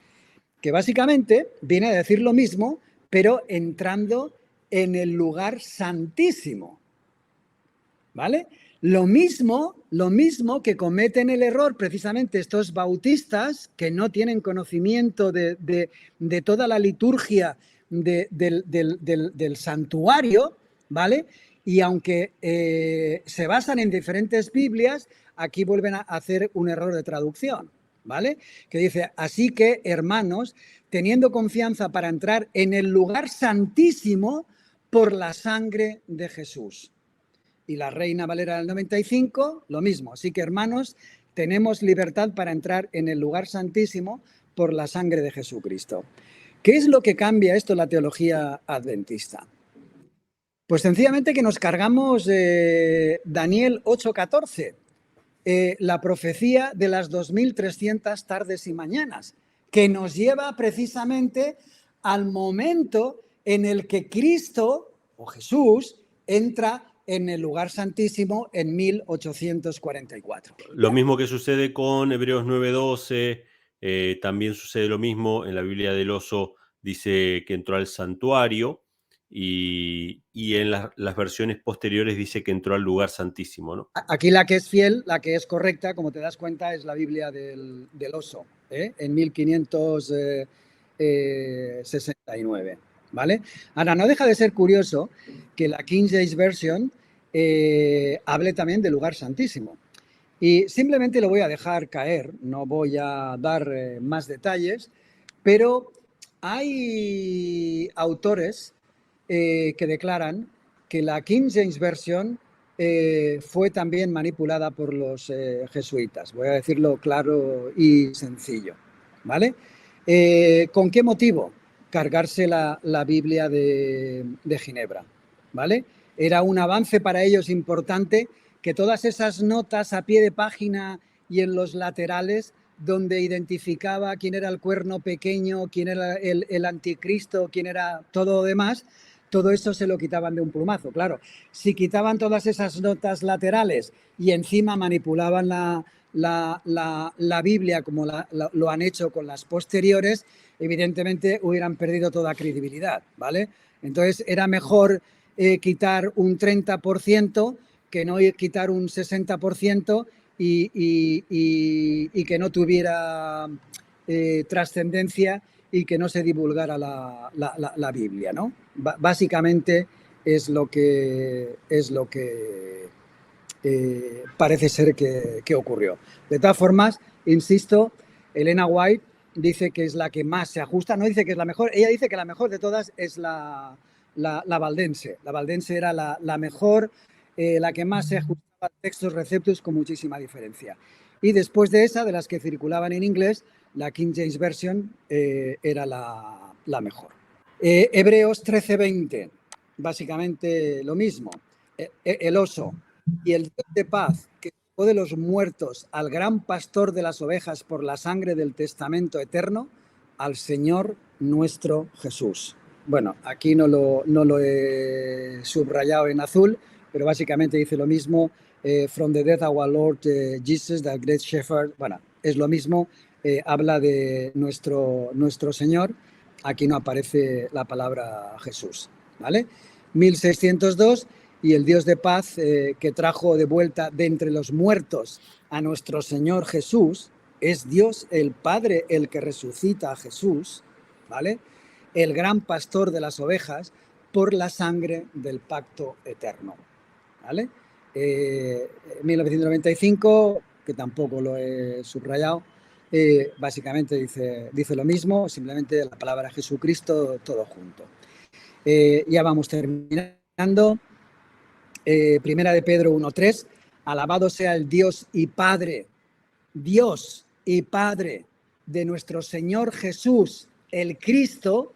Que básicamente viene a decir lo mismo, pero entrando en el lugar santísimo. ¿Vale? Lo mismo que cometen el error precisamente estos bautistas que no tienen conocimiento de toda la liturgia del santuario, ¿vale? Y aunque se basan en diferentes Biblias, aquí vuelven a hacer un error de traducción, ¿vale? Que dice, así que, hermanos, teniendo confianza para entrar en el lugar santísimo por la sangre de Jesús. Y la Reina Valera del 95, lo mismo. Así que, hermanos, tenemos libertad para entrar en el lugar santísimo por la sangre de Jesucristo. ¿Qué es lo que cambia esto la teología adventista? Pues sencillamente que nos cargamos Daniel 8:14, la profecía de las 2300 tardes y mañanas, que nos lleva precisamente al momento en el que Cristo o Jesús entra en el lugar santísimo en 1844. Lo mismo que sucede con Hebreos 9:12, también sucede lo mismo en la Biblia del Oso, dice que entró al santuario y en las versiones posteriores dice que entró al lugar santísimo, ¿no? Aquí la que es fiel, la que es correcta, como te das cuenta, es la Biblia del Oso, en 1569. ¿Vale? Ahora, no deja de ser curioso que la King James Version hable también del lugar santísimo. Y simplemente lo voy a dejar caer, no voy a dar más detalles, pero hay autores que declaran que la King James Version fue también manipulada por los jesuitas. Voy a decirlo claro y sencillo, ¿vale? ¿Con qué motivo? Cargarse la Biblia de Ginebra, ¿vale? Era un avance para ellos importante que todas esas notas a pie de página y en los laterales donde identificaba quién era el cuerno pequeño, quién era el anticristo, quién era todo lo demás, todo eso se lo quitaban de un plumazo. Claro, si quitaban todas esas notas laterales y encima manipulaban la Biblia como lo han hecho con las posteriores, evidentemente hubieran perdido toda credibilidad, ¿vale? Entonces era mejor quitar un 30% que no quitar un 60% y que no tuviera trascendencia y que no se divulgara la Biblia, ¿no? Básicamente es lo que parece ser que ocurrió. De todas formas, insisto, Elena White dice que es la que más se ajusta, no dice que es la mejor, ella dice que la mejor de todas es la valdense. La valdense era la mejor, la que más se ajustaba a textos receptus con muchísima diferencia. Y después de esa, de las que circulaban en inglés, la King James Version era la mejor. Hebreos 13:20, básicamente lo mismo. El oso y el Dios de paz, que sacó de los muertos al gran pastor de las ovejas por la sangre del testamento eterno, al Señor nuestro Jesús. Bueno, aquí no lo he subrayado en azul, pero básicamente dice lo mismo. From the death our Lord Jesus, the great shepherd. Bueno, es lo mismo. Habla de nuestro Señor. Aquí no aparece la palabra Jesús, ¿vale? 1602, y el Dios de paz que trajo de vuelta de entre los muertos a nuestro Señor Jesús, es Dios el Padre el que resucita a Jesús, ¿vale? El gran pastor de las ovejas por la sangre del pacto eterno, ¿vale? 1995, que tampoco lo he subrayado, básicamente dice lo mismo, simplemente la palabra Jesucristo todo junto. Ya vamos terminando. Primera de Pedro 1:3, Alabado sea el Dios y Padre de nuestro Señor Jesús, el Cristo,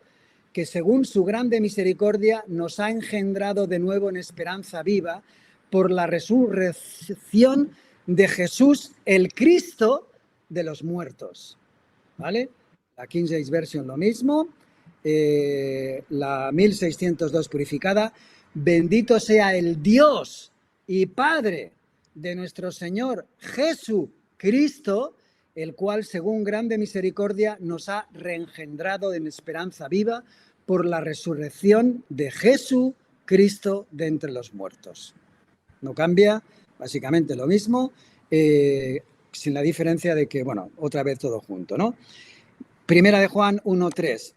que según su grande misericordia nos ha engendrado de nuevo en esperanza viva por la resurrección de Jesús, el Cristo, de los muertos. ¿Vale? La King James Version lo mismo, la 1602 purificada. Bendito sea el Dios y Padre de nuestro Señor Jesucristo, el cual según grande misericordia nos ha reengendrado en esperanza viva por la resurrección de Jesucristo de entre los muertos. No cambia, básicamente lo mismo, sin la diferencia de que, bueno, otra vez todo junto, ¿no? Primera de Juan 1:3.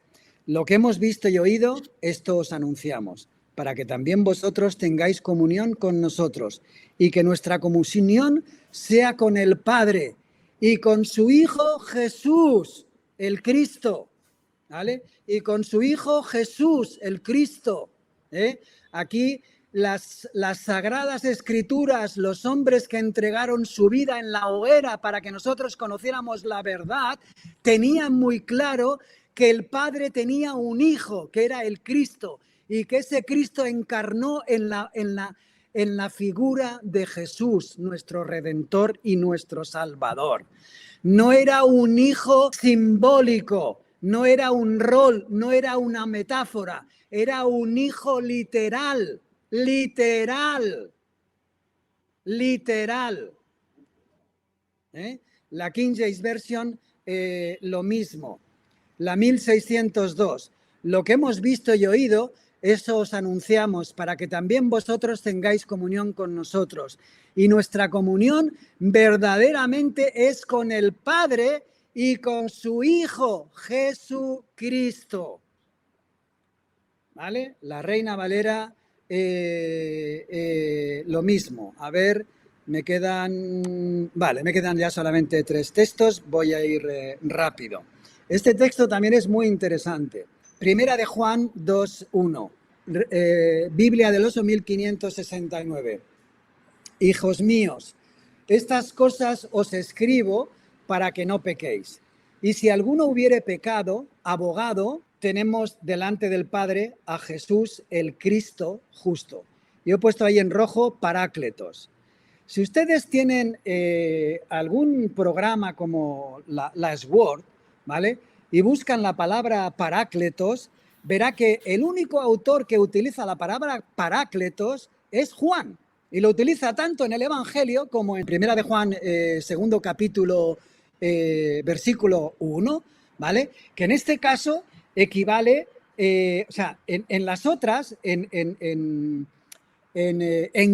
Lo que hemos visto y oído, esto os anunciamos, para que también vosotros tengáis comunión con nosotros y que nuestra comunión sea con el Padre y con su Hijo Jesús, el Cristo, ¿vale? Y con su Hijo Jesús, el Cristo. Aquí las sagradas escrituras, los hombres que entregaron su vida en la hoguera para que nosotros conociéramos la verdad, tenían muy claro que el Padre tenía un Hijo, que era el Cristo, y que ese Cristo encarnó en la figura de Jesús, nuestro Redentor y nuestro Salvador. No era un hijo simbólico, no era un rol, no era una metáfora, era un hijo literal. La King James Version, lo mismo. La 1602. Lo que hemos visto y oído, eso os anunciamos para que también vosotros tengáis comunión con nosotros. Y nuestra comunión verdaderamente es con el Padre y con su Hijo Jesucristo. ¿Vale? La Reina Valera, lo mismo. A ver, me quedan ya solamente 3 textos. Voy a ir rápido. Este texto también es muy interesante. Primera de Juan 2:1, Biblia del Oso 1569. Hijos míos, estas cosas os escribo para que no pequéis. Y si alguno hubiere pecado, abogado tenemos delante del Padre a Jesús, el Cristo justo. Yo he puesto ahí en rojo Parácletos. Si ustedes tienen algún programa como la Sword, ¿vale? Y buscan la palabra Parácletos, verá que el único autor que utiliza la palabra Parácletos es Juan. Y lo utiliza tanto en el Evangelio como en Primera de Juan, segundo capítulo, versículo 1, ¿vale? Que en este caso equivale, o sea, en las otras, en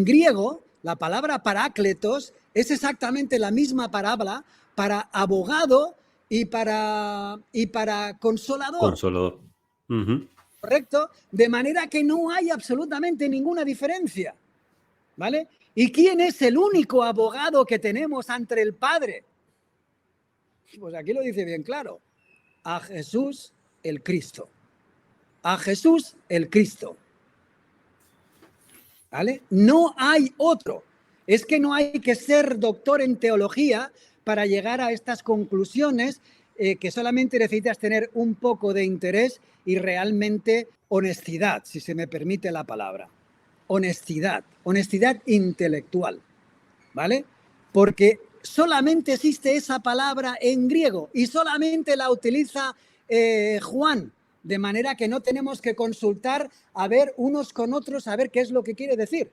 griego, la palabra parácletos es exactamente la misma palabra para abogado y para consolador. Consolador. Uh-huh. ¿Correcto? De manera que no hay absolutamente ninguna diferencia. ¿Vale? ¿Y quién es el único abogado que tenemos ante el Padre? Pues aquí lo dice bien claro. A Jesús el Cristo. A Jesús el Cristo. ¿Vale? No hay otro. Es que no hay que ser doctor en teología para llegar a estas conclusiones, que solamente necesitas tener un poco de interés y realmente honestidad, si se me permite la palabra. Honestidad intelectual, ¿vale? Porque solamente existe esa palabra en griego y solamente la utiliza Juan, de manera que no tenemos que consultar a ver unos con otros a ver qué es lo que quiere decir.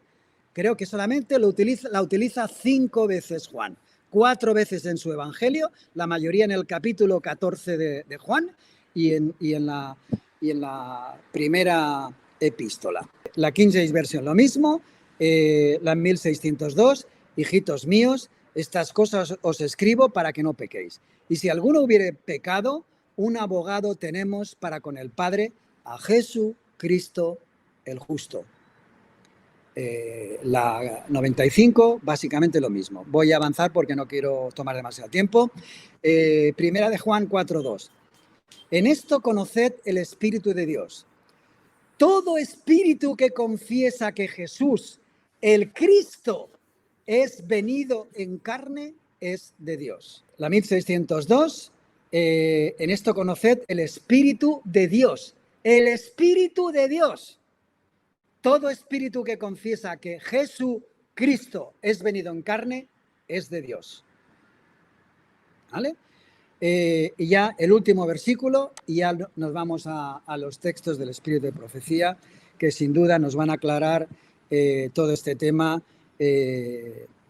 Creo que solamente la utiliza 5 veces Juan, 4 veces en su Evangelio, la mayoría en el capítulo 14 de Juan y en la primera epístola. La King James Version lo mismo, la 1602, hijitos míos, estas cosas os escribo para que no pequéis. Y si alguno hubiere pecado, un abogado tenemos para con el Padre, a Jesucristo el justo. La 95, básicamente lo mismo. Voy a avanzar porque no quiero tomar demasiado tiempo. Primera de Juan 4:2. En esto conoced el Espíritu de Dios. Todo espíritu que confiesa que Jesús, el Cristo, es venido en carne, es de Dios. La 1602, en esto conoced el Espíritu de Dios. El Espíritu de Dios. Todo espíritu que confiesa que Jesucristo es venido en carne es de Dios. ¿Vale? Y ya el último versículo, y ya nos vamos a los textos del Espíritu de Profecía, que sin duda nos van a aclarar todo este tema.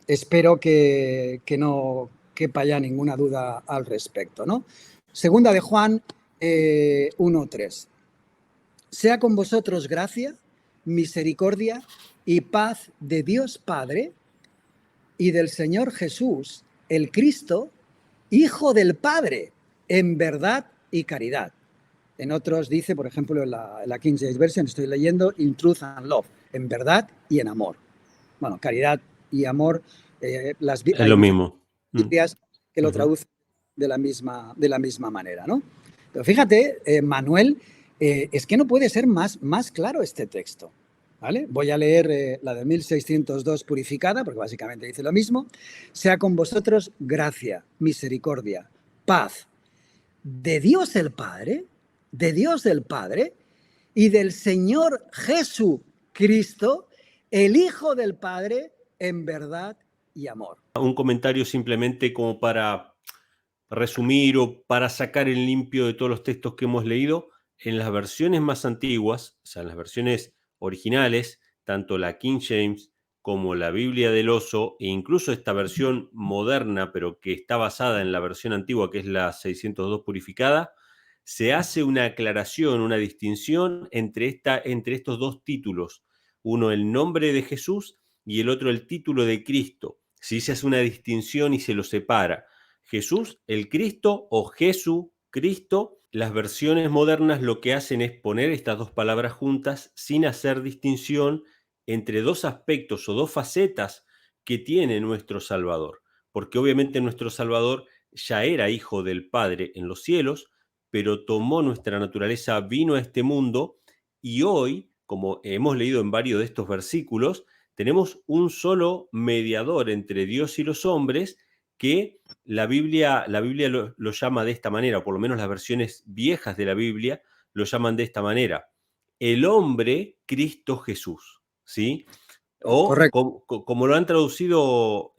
Espero que no quepa ya ninguna duda al respecto, ¿no? Segunda de Juan 1:3. Sea con vosotros gracia, misericordia y paz de Dios Padre y del Señor Jesús, el Cristo, Hijo del Padre, en verdad y caridad. En otros dice, por ejemplo, en la King James Version, estoy leyendo, in truth and love, en verdad y en amor. Bueno, caridad y amor, es lo mismo. Biblias que lo traducen de la misma manera, ¿no? Pero fíjate, Manuel, es que no puede ser más claro este texto, ¿vale? Voy a leer la de 1602 purificada, porque básicamente dice lo mismo. Sea con vosotros gracia, misericordia, paz, de Dios el Padre y del Señor Jesucristo, el Hijo del Padre, en verdad y amor. Un comentario simplemente como para resumir o para sacar en limpio de todos los textos que hemos leído. En las versiones más antiguas, o sea, en las versiones originales, tanto la King James como la Biblia del Oso, e incluso esta versión moderna, pero que está basada en la versión antigua, que es la 602 purificada, se hace una aclaración, una distinción entre estos dos títulos. Uno, el nombre de Jesús, y el otro, el título de Cristo. Sí, se hace una distinción y se lo separa. Jesús, el Cristo o Jesucristo. Las versiones modernas lo que hacen es poner estas dos palabras juntas sin hacer distinción entre dos aspectos o dos facetas que tiene nuestro Salvador. Porque obviamente nuestro Salvador ya era hijo del Padre en los cielos, pero tomó nuestra naturaleza, vino a este mundo y hoy, como hemos leído en varios de estos versículos, tenemos un solo mediador entre Dios y los hombres que la Biblia lo llama de esta manera, o por lo menos las versiones viejas de la Biblia lo llaman de esta manera. El hombre Cristo Jesús, ¿sí? O como lo han traducido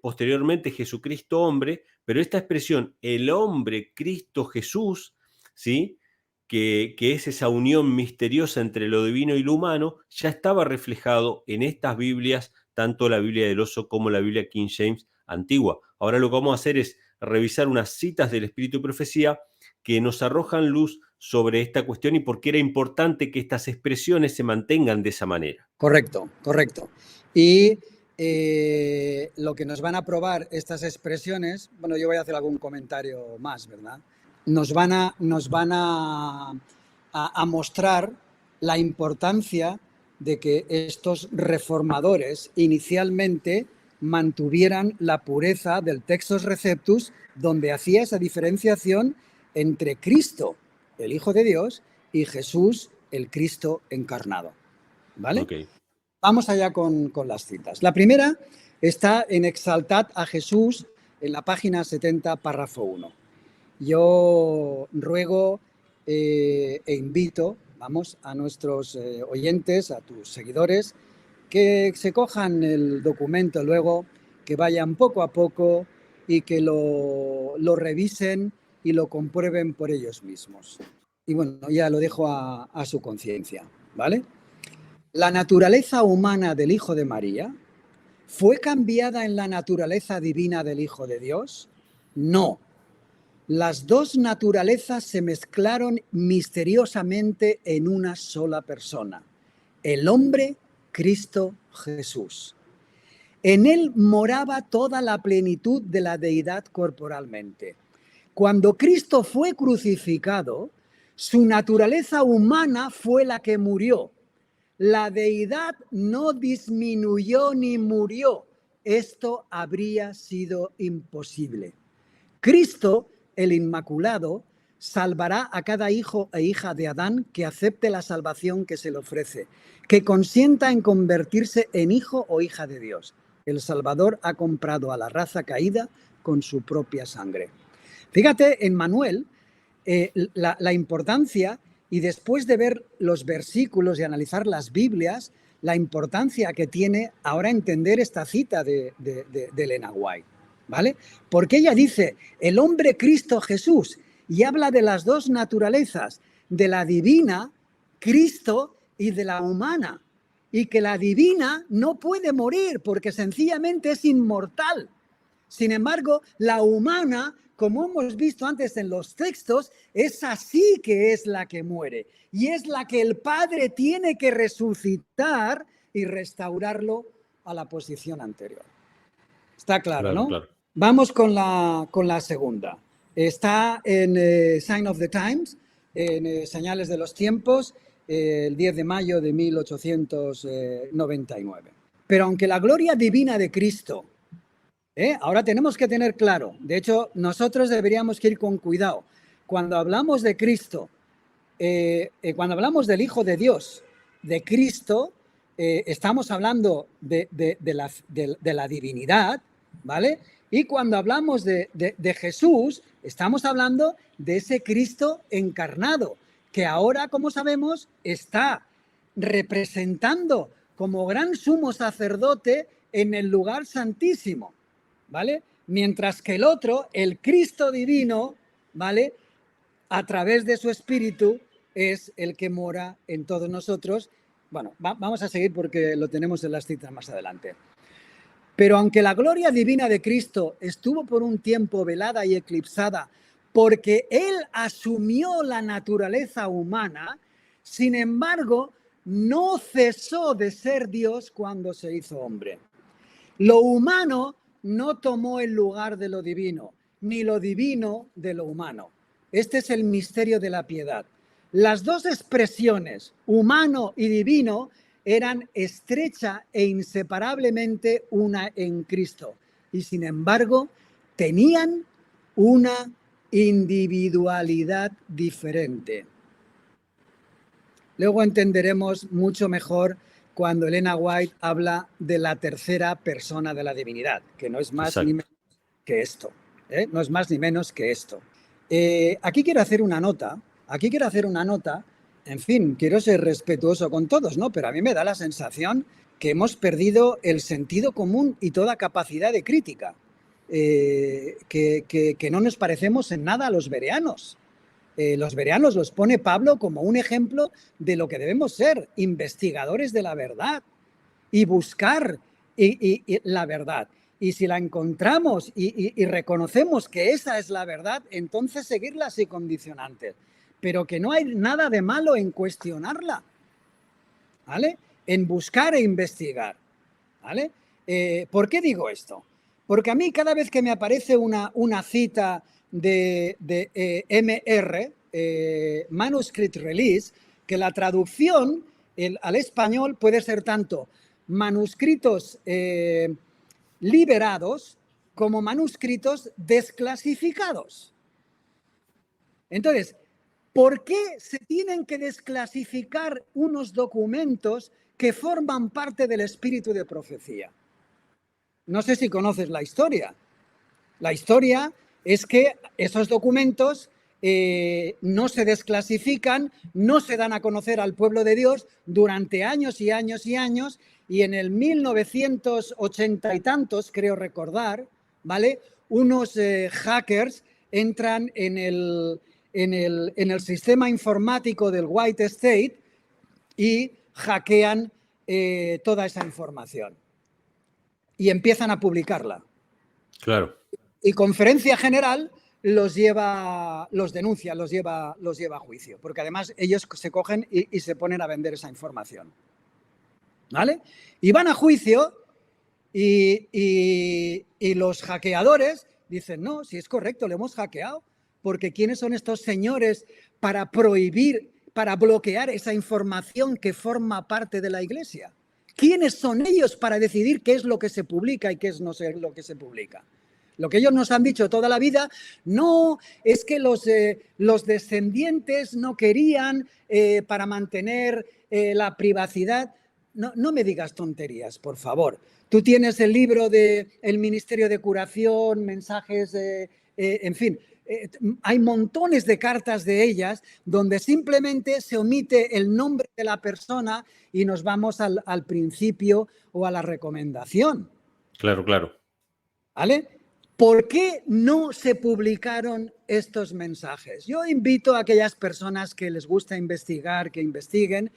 posteriormente, Jesucristo hombre, pero esta expresión, el hombre Cristo Jesús, ¿sí? Que es esa unión misteriosa entre lo divino y lo humano, ya estaba reflejado en estas Biblias, tanto la Biblia del Oso como la Biblia King James antigua. Ahora lo que vamos a hacer es revisar unas citas del Espíritu de Profecía que nos arrojan luz sobre esta cuestión y por qué era importante que estas expresiones se mantengan de esa manera. Correcto. Y lo que nos van a probar estas expresiones, bueno, yo voy a hacer algún comentario más, ¿verdad? Nos van a mostrar la importancia de que estos reformadores inicialmente mantuvieran la pureza del Textus Receptus, donde hacía esa diferenciación entre Cristo, el Hijo de Dios, y Jesús, el Cristo encarnado. ¿Vale? Okay. Vamos allá con las citas. La primera está en Exaltad a Jesús, en la página 70, párrafo 1. Yo ruego e invito, a nuestros oyentes, a tus seguidores, que se cojan el documento luego, que vayan poco a poco y que lo revisen y lo comprueben por ellos mismos. Y bueno, ya lo dejo a su conciencia, ¿vale? La naturaleza humana del Hijo de María ¿fue cambiada en la naturaleza divina del Hijo de Dios? No. Las dos naturalezas se mezclaron misteriosamente en una sola persona, el hombre Cristo Jesús. En él moraba toda la plenitud de la deidad corporalmente. Cuando Cristo fue crucificado, su naturaleza humana fue la que murió. La deidad no disminuyó ni murió. Esto habría sido imposible. Cristo, el Inmaculado, salvará a cada hijo e hija de Adán que acepte la salvación que se le ofrece, que consienta en convertirse en hijo o hija de Dios. El Salvador ha comprado a la raza caída con su propia sangre. Fíjate en Manuel la importancia, y después de ver los versículos y analizar las Biblias, la importancia que tiene ahora entender esta cita de Elena White, ¿vale? Porque ella dice, el hombre Cristo Jesús, y habla de las dos naturalezas, de la divina, Cristo, y de la humana, y que la divina no puede morir porque sencillamente es inmortal. Sin embargo, la humana, como hemos visto antes en los textos, es así que es la que muere. Y es la que el Padre tiene que resucitar y restaurarlo a la posición anterior. Está claro, ¿no? Claro. Vamos con la segunda. Está en Sign of the Times, en Señales de los Tiempos, el 10 de mayo de 1899. Pero aunque la gloria divina de Cristo, ahora tenemos que tener claro, de hecho, nosotros deberíamos ir con cuidado. Cuando hablamos de Cristo, cuando hablamos del Hijo de Dios, de Cristo, estamos hablando de la divinidad, ¿vale? Y cuando hablamos de Jesús, estamos hablando de ese Cristo encarnado, que ahora, como sabemos, está representando como gran sumo sacerdote en el lugar santísimo, ¿vale? Mientras que el otro, el Cristo divino, ¿vale?, a través de su espíritu, es el que mora en todos nosotros. Bueno, vamos a seguir porque lo tenemos en las citas más adelante. Pero aunque la gloria divina de Cristo estuvo por un tiempo velada y eclipsada porque Él asumió la naturaleza humana, sin embargo, no cesó de ser Dios cuando se hizo hombre. Lo humano no tomó el lugar de lo divino, ni lo divino de lo humano. Este es el misterio de la piedad. Las dos expresiones, humano y divino, eran estrecha e inseparablemente una en Cristo. Y sin embargo, tenían una individualidad diferente. Luego entenderemos mucho mejor cuando Elena White habla de la tercera persona de la divinidad, que no es más ni menos que esto. No es más ni menos que esto. Aquí quiero hacer una nota. En fin, quiero ser respetuoso con todos, ¿no? Pero a mí me da la sensación que hemos perdido el sentido común y toda capacidad de crítica. Que no nos parecemos en nada a los bereanos. Los bereanos los pone Pablo como un ejemplo de lo que debemos ser, investigadores de la verdad y buscar la verdad. Y si la encontramos y reconocemos que esa es la verdad, entonces seguirla sin condicionantes. Pero que no hay nada de malo en cuestionarla, ¿vale? En buscar e investigar, ¿vale? ¿Por qué digo esto? Porque a mí cada vez que me aparece una cita de MR, Manuscript Release, que la traducción al español puede ser tanto manuscritos liberados como manuscritos desclasificados. Entonces, ¿por qué se tienen que desclasificar unos documentos que forman parte del espíritu de profecía? No sé si conoces la historia. La historia es que esos documentos no se desclasifican, no se dan a conocer al pueblo de Dios durante años y años y años, y en el 1980 y tantos, creo recordar, ¿vale?, unos hackers entran en el sistema informático del White State y hackean toda esa información y empiezan a publicarla. Claro. Y Conferencia General los denuncia, los lleva a juicio, porque además ellos se cogen y se ponen a vender esa información, ¿vale? Y van a juicio y los hackeadores dicen, no, si es correcto, le hemos hackeado, porque ¿quiénes son estos señores para prohibir, para bloquear esa información que forma parte de la Iglesia? ¿Quiénes son ellos para decidir qué es lo que se publica y qué es no sé lo que se publica? Lo que ellos nos han dicho toda la vida, no, es que los descendientes no querían para mantener la privacidad. No me digas tonterías, por favor. Tú tienes el libro de El Ministerio de Curación, mensajes, en fin, hay montones de cartas de ellas donde simplemente se omite el nombre de la persona y nos vamos al principio o a la recomendación. Claro, claro. ¿Vale? ¿Por qué no se publicaron estos mensajes? Yo invito a aquellas personas que les gusta investigar, que investiguen,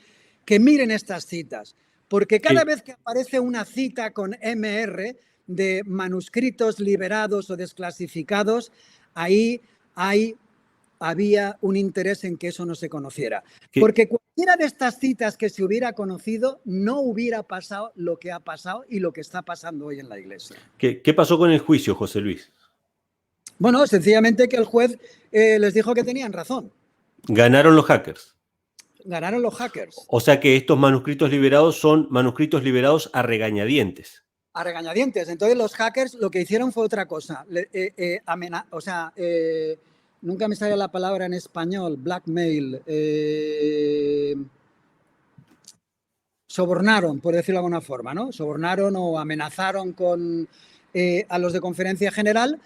que miren estas citas. Porque cada vez que aparece una cita con MR de manuscritos liberados o desclasificados, ahí había un interés en que eso no se conociera. Porque cualquiera de estas citas que se hubiera conocido no hubiera pasado lo que ha pasado y lo que está pasando hoy en la Iglesia. ¿Qué pasó con el juicio, José Luis? Bueno, sencillamente que el juez les dijo que tenían razón. Ganaron los hackers. Ganaron los hackers. O sea que estos manuscritos liberados son manuscritos liberados a regañadientes. A regañadientes. Entonces los hackers lo que hicieron fue otra cosa. Nunca me sale la palabra en español, blackmail. Sobornaron, por decirlo de alguna forma, ¿no? Sobornaron o amenazaron a los de Conferencia General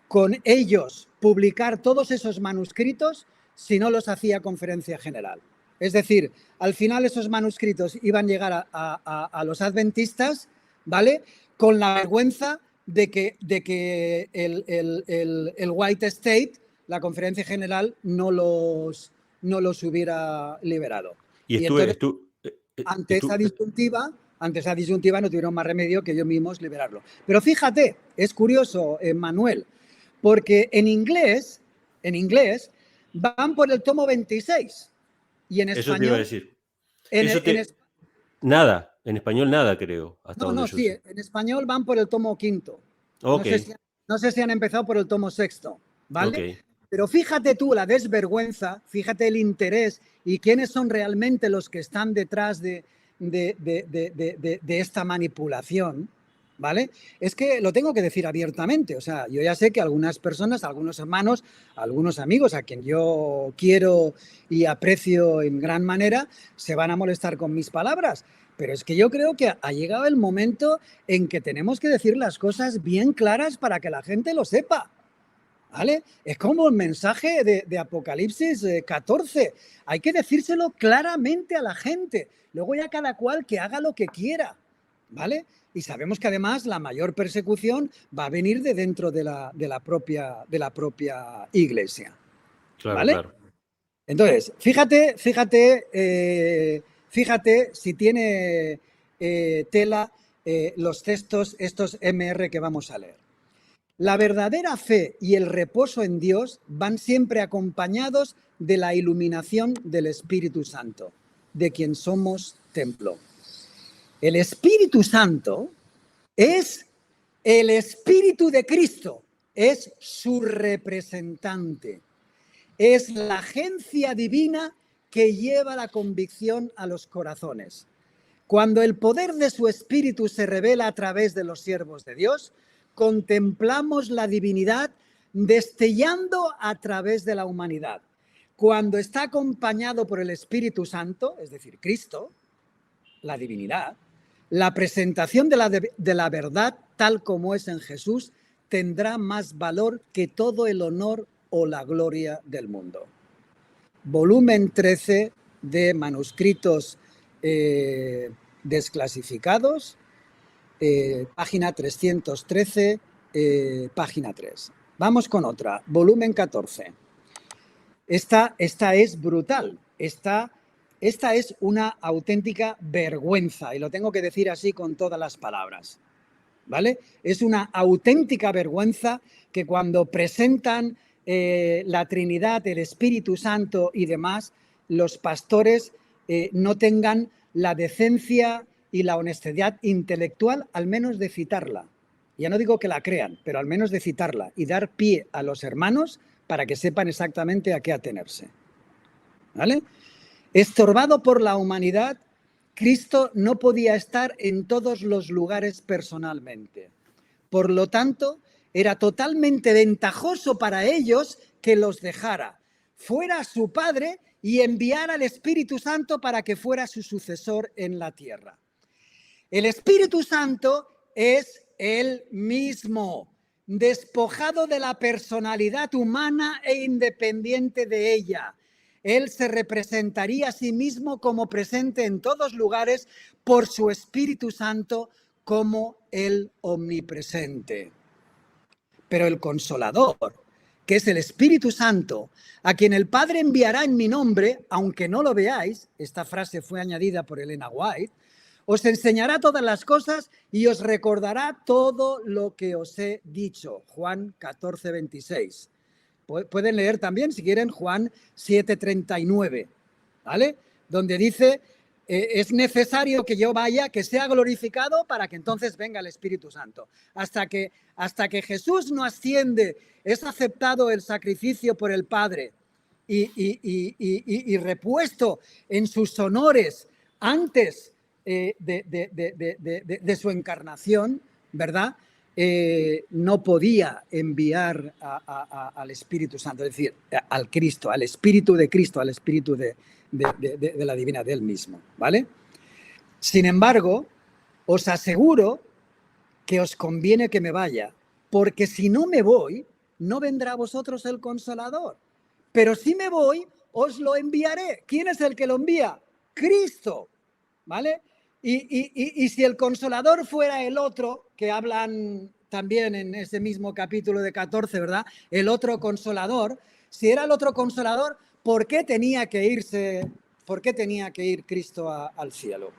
con ellos publicar todos esos manuscritos si no los hacía Conferencia General. Es decir, al final esos manuscritos iban a llegar a los adventistas, ¿vale? Con la vergüenza de que el White State, la Conferencia General, no los hubiera liberado. Ante esa disyuntiva no tuvieron más remedio que ellos mismos liberarlo. Pero fíjate, es curioso, Manuel, porque en inglés van por el tomo 26 y en español... Eso te iba a decir. Nada, en español nada, creo. Sí, en español van por el tomo 5. Okay. No sé si han empezado por el tomo 6, ¿vale? Okay. Pero fíjate tú la desvergüenza, fíjate el interés y quiénes son realmente los que están detrás de esta manipulación, ¿vale? Es que lo tengo que decir abiertamente, o sea, yo ya sé que algunas personas, algunos hermanos, algunos amigos a quien yo quiero y aprecio en gran manera, se van a molestar con mis palabras, pero es que yo creo que ha llegado el momento en que tenemos que decir las cosas bien claras para que la gente lo sepa. ¿Vale? Es como el mensaje de Apocalipsis 14. Hay que decírselo claramente a la gente. Luego ya cada cual que haga lo que quiera. ¿Vale? Y sabemos que además la mayor persecución va a venir de dentro de la propia iglesia. Claro, ¿vale? Claro. Entonces, fíjate si tiene tela los textos, estos MR que vamos a leer. La verdadera fe y el reposo en Dios van siempre acompañados de la iluminación del Espíritu Santo, de quien somos templo. El Espíritu Santo es el Espíritu de Cristo, es su representante, es la agencia divina que lleva la convicción a los corazones. Cuando el poder de su Espíritu se revela a través de los siervos de Dios, contemplamos la divinidad destellando a través de la humanidad. Cuando está acompañado por el Espíritu Santo, es decir, Cristo, la divinidad, la presentación de la verdad tal como es en Jesús tendrá más valor que todo el honor o la gloria del mundo. Volumen 13 de manuscritos desclasificados, página 313, página 3. Vamos con otra, volumen 14. Esta es brutal, esta es una auténtica vergüenza, y lo tengo que decir así con todas las palabras, ¿vale? Es una auténtica vergüenza que cuando presentan la Trinidad, el Espíritu Santo y demás, los pastores no tengan la decencia y la honestidad intelectual, al menos de citarla. Ya no digo que la crean, pero al menos de citarla y dar pie a los hermanos para que sepan exactamente a qué atenerse. ¿Vale? Estorbado por la humanidad, Cristo no podía estar en todos los lugares personalmente. Por lo tanto, era totalmente ventajoso para ellos que los dejara, fuera su Padre y enviara al Espíritu Santo para que fuera su sucesor en la tierra. El Espíritu Santo es Él mismo, despojado de la personalidad humana e independiente de ella. Él se representaría a sí mismo como presente en todos lugares por su Espíritu Santo como el omnipresente. Pero el Consolador, que es el Espíritu Santo, a quien el Padre enviará en mi nombre, aunque no lo veáis, esta frase fue añadida por Elena White, os enseñará todas las cosas y os recordará todo lo que os he dicho. Juan 14, 26. Pueden leer también, si quieren, Juan 7, 39, ¿vale? Donde dice, es necesario que yo vaya, que sea glorificado para que entonces venga el Espíritu Santo. Hasta que Jesús no asciende, es aceptado el sacrificio por el Padre y repuesto en sus honores antes de su encarnación, ¿verdad? No podía enviar al Espíritu Santo, es decir, al Cristo, al Espíritu de Cristo, al Espíritu de la divina de Él mismo, ¿vale? Sin embargo, os aseguro que os conviene que me vaya, porque si no me voy, no vendrá a vosotros el Consolador. Pero si me voy, os lo enviaré. ¿Quién es el que lo envía? Cristo, ¿vale? Y si el Consolador fuera el otro, que hablan también en ese mismo capítulo de 14, ¿verdad? El otro Consolador, si era el otro Consolador, ¿por qué tenía que irse? ¿Por qué tenía que ir Cristo al cielo?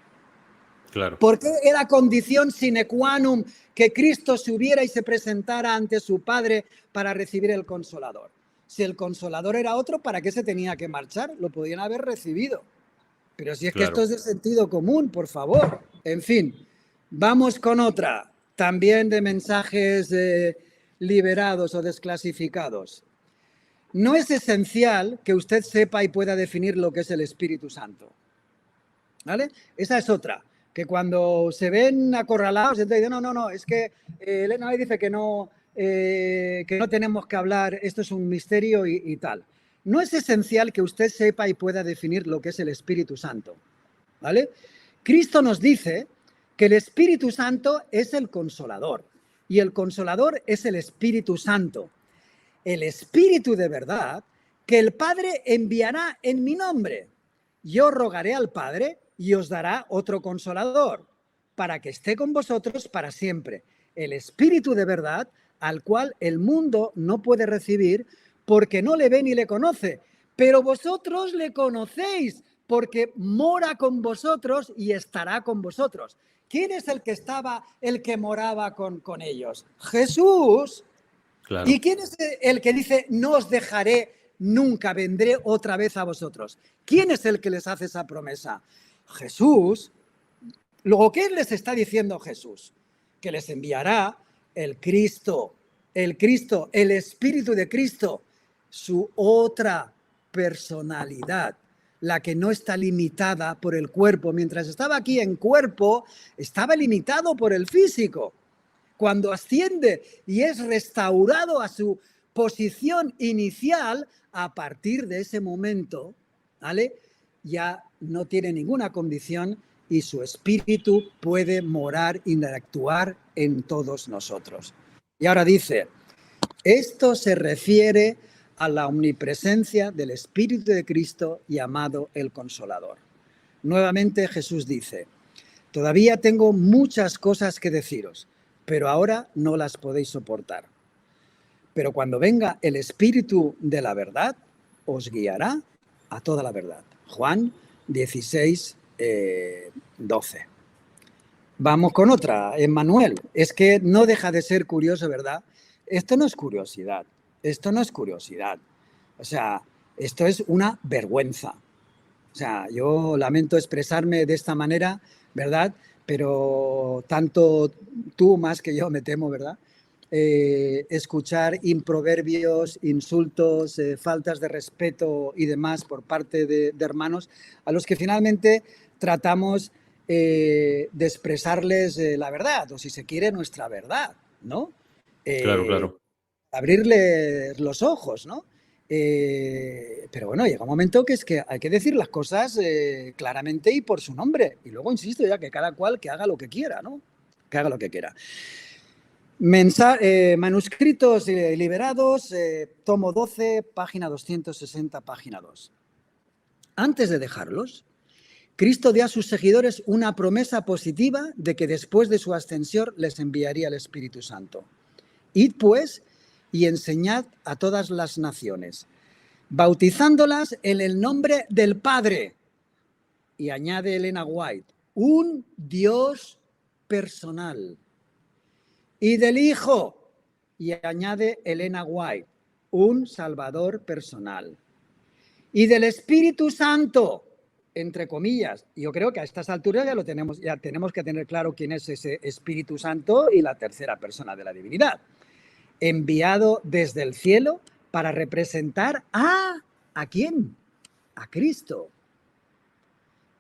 Claro. ¿Por qué era condición sine qua non que Cristo subiera y se presentara ante su Padre para recibir el Consolador? Si el Consolador era otro, ¿para qué se tenía que marchar? Lo podían haber recibido. Pero si es que esto es de sentido común, por favor. En fin, vamos con otra, también de mensajes liberados o desclasificados. No es esencial que usted sepa y pueda definir lo que es el Espíritu Santo, ¿vale? Esa es otra, que cuando se ven acorralados, entonces dicen, no, es que Elena dice que no tenemos que hablar, esto es un misterio y tal. No es esencial que usted sepa y pueda definir lo que es el Espíritu Santo, ¿vale? Cristo nos dice que el Espíritu Santo es el Consolador y el Consolador es el Espíritu Santo. El Espíritu de verdad que el Padre enviará en mi nombre. Yo rogaré al Padre y os dará otro Consolador para que esté con vosotros para siempre. El Espíritu de verdad al cual el mundo no puede recibir porque no le ve ni le conoce, pero vosotros le conocéis porque mora con vosotros y estará con vosotros. ¿Quién es el que moraba con ellos? Jesús. Claro. ¿Y quién es el que dice, no os dejaré nunca, vendré otra vez a vosotros? ¿Quién es el que les hace esa promesa? Jesús. Luego, ¿qué les está diciendo Jesús? Que les enviará el Cristo, el Espíritu de Cristo, su otra personalidad, la que no está limitada por el cuerpo. Mientras estaba aquí en cuerpo, estaba limitado por el físico. Cuando asciende y es restaurado a su posición inicial, a partir de ese momento, ¿vale? Ya no tiene ninguna condición y su espíritu puede morar, interactuar en todos nosotros. Y ahora dice, esto se refiere a la omnipresencia del Espíritu de Cristo llamado el Consolador. Nuevamente Jesús dice, todavía tengo muchas cosas que deciros, pero ahora no las podéis soportar. Pero cuando venga el Espíritu de la verdad, os guiará a toda la verdad. Juan 16, 12. Vamos con otra, Emmanuel. Es que no deja de ser curioso, ¿verdad? Esto no es curiosidad. Esto no es curiosidad. O sea, esto es una vergüenza. O sea, yo lamento expresarme de esta manera, ¿verdad? Pero tanto tú más que yo me temo, ¿verdad? Escuchar improverbios, insultos, faltas de respeto y demás por parte de hermanos a los que finalmente tratamos de expresarles la verdad, o si se quiere, nuestra verdad, ¿no? Claro. Abrirles los ojos, ¿no? Pero bueno, llega un momento que es que hay que decir las cosas claramente y por su nombre. Y luego, insisto, ya que cada cual que haga lo que quiera, ¿no? que haga lo que quiera. Manuscritos liberados, tomo 12, página 260, página 2. Antes de dejarlos, Cristo dio a sus seguidores una promesa positiva de que después de su ascensión les enviaría el Espíritu Santo. Id pues y enseñad a todas las naciones, bautizándolas en el nombre del Padre. Y añade Elena White, un Dios personal. Y del Hijo, y añade Elena White, un Salvador personal. Y del Espíritu Santo, entre comillas. Yo creo que a estas alturas ya tenemos que tener claro quién es ese Espíritu Santo y la tercera persona de la divinidad. Enviado desde el cielo para representar ¿a quién? A Cristo.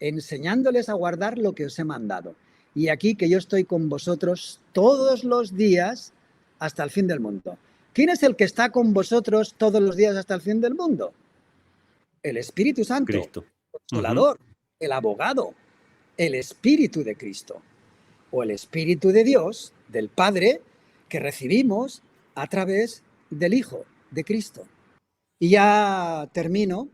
Enseñándoles a guardar lo que os he mandado. Y aquí que yo estoy con vosotros todos los días hasta el fin del mundo. ¿Quién es el que está con vosotros todos los días hasta el fin del mundo? El Espíritu Santo, Cristo. el Consolador, el abogado, el Espíritu de Cristo o el Espíritu de Dios, del Padre, que recibimos a través del Hijo de Cristo. Y ya termino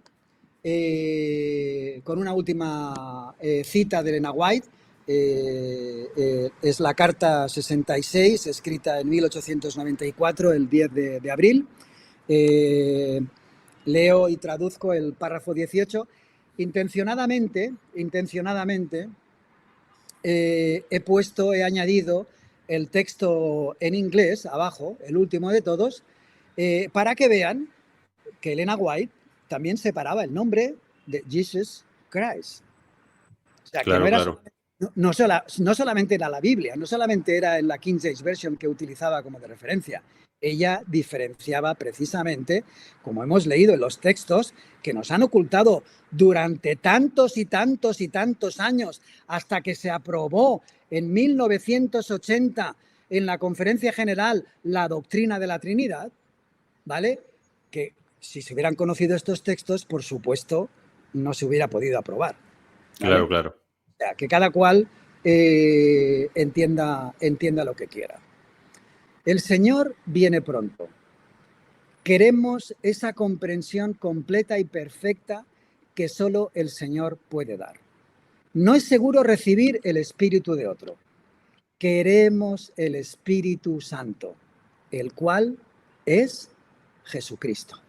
con una última cita de Elena White. Es la carta 66, escrita en 1894, el 10 de abril. Leo y traduzco el párrafo 18. Intencionadamente, he añadido el texto en inglés abajo, el último de todos, para que vean que Elena White también separaba el nombre de Jesus Christ. O sea, claro, que no era claro. no solamente era la Biblia, no solamente era en la King James Version que utilizaba como de referencia. Ella diferenciaba precisamente, como hemos leído en los textos, que nos han ocultado durante tantos y tantos y tantos años, hasta que se aprobó en 1980 en la Conferencia General la doctrina de la Trinidad, ¿vale? Que si se hubieran conocido estos textos, por supuesto, no se hubiera podido aprobar, ¿vale? Claro, claro. O sea, que cada cual entienda lo que quiera. El Señor viene pronto. Queremos esa comprensión completa y perfecta que solo el Señor puede dar. No es seguro recibir el Espíritu de otro. Queremos el Espíritu Santo, el cual es Jesucristo.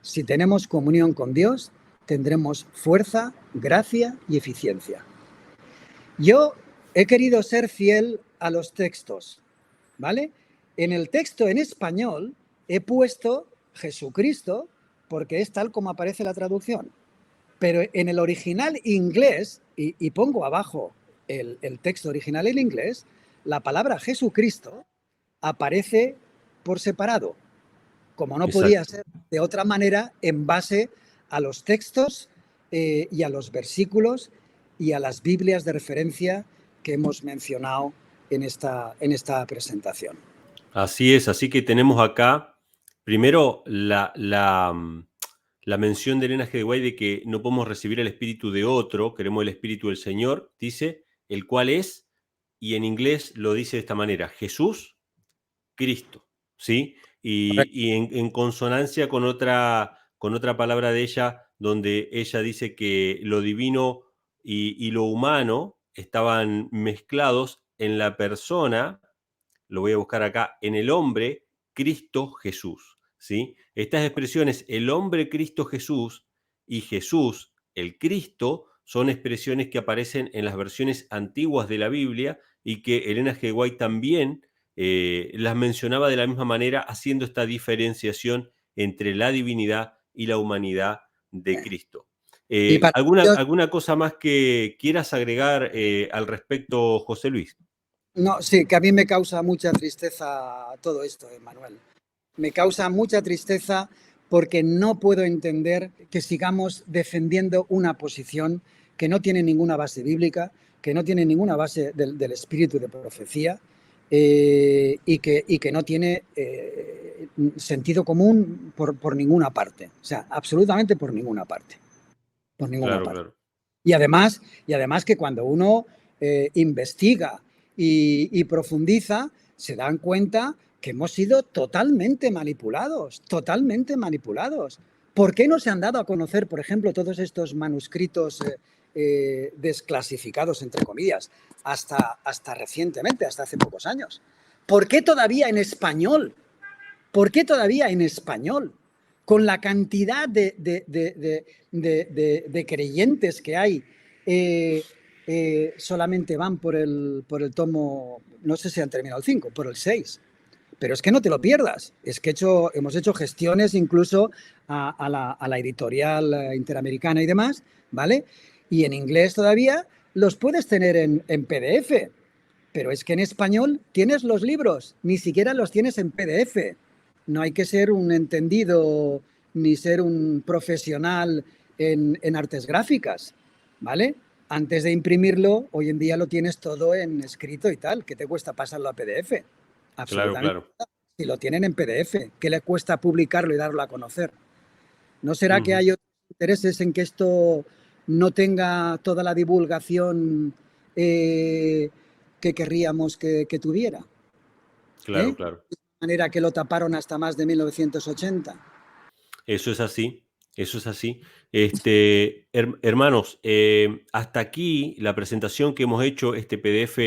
Si tenemos comunión con Dios, tendremos fuerza, gracia y eficiencia. Yo he querido ser fiel a los textos, ¿vale? En el texto en español he puesto Jesucristo porque es tal como aparece la traducción. Pero en el original inglés, y pongo abajo el texto original en inglés, la palabra Jesucristo aparece por separado, como no podía ser de otra manera en base a los textos y a los versículos y a las Biblias de referencia que hemos mencionado en esta presentación. Así es, así que tenemos acá, primero, la mención de Elena G. White de que no podemos recibir el espíritu de otro, queremos el espíritu del Señor, dice, el cual es, y en inglés lo dice de esta manera, Jesús, Cristo, ¿sí? Y en consonancia con otra palabra de ella, donde ella dice que lo divino y lo humano estaban mezclados en la persona, lo voy a buscar acá, en el hombre Cristo Jesús, ¿sí? Estas expresiones, el hombre Cristo Jesús y Jesús, el Cristo, son expresiones que aparecen en las versiones antiguas de la Biblia y que Elena G. White también las mencionaba de la misma manera, haciendo esta diferenciación entre la divinidad y la humanidad de Cristo. ¿Alguna cosa más que quieras agregar al respecto, José Luis? No, sí, que a mí me causa mucha tristeza todo esto, Manuel. Me causa mucha tristeza porque no puedo entender que sigamos defendiendo una posición que no tiene ninguna base bíblica, que no tiene ninguna base del espíritu de profecía y que no tiene sentido común por ninguna parte. O sea, absolutamente por ninguna parte. Por ninguna parte. Claro. Y además que cuando uno investiga y profundiza, se dan cuenta que hemos sido totalmente manipulados, totalmente manipulados. ¿Por qué no se han dado a conocer, por ejemplo, todos estos manuscritos desclasificados, entre comillas, hasta recientemente, hasta hace pocos años? ¿Por qué todavía en español? ¿Por qué todavía en español? Con la cantidad de creyentes que hay, solamente van por el tomo, no sé si han terminado el 5, por el 6. Pero es que no te lo pierdas. Es que hemos hecho gestiones incluso a la editorial interamericana y demás, ¿vale? Y en inglés todavía los puedes tener en PDF. Pero es que en español tienes los libros, ni siquiera los tienes en PDF. No hay que ser un entendido ni ser un profesional en artes gráficas, ¿vale? Antes de imprimirlo, hoy en día lo tienes todo en escrito y tal. ¿Qué te cuesta pasarlo a PDF? Claro, Absolutamente. claro. Si lo tienen en PDF, ¿qué le cuesta publicarlo y darlo a conocer? ¿No será que Ujú. hay otros intereses en que esto no tenga toda la divulgación que querríamos que tuviera? Claro, ¿Eh? claro. De manera que lo taparon hasta más de 1980. Eso es así, eso es así. Hermanos, hasta aquí la presentación que hemos hecho, este PDF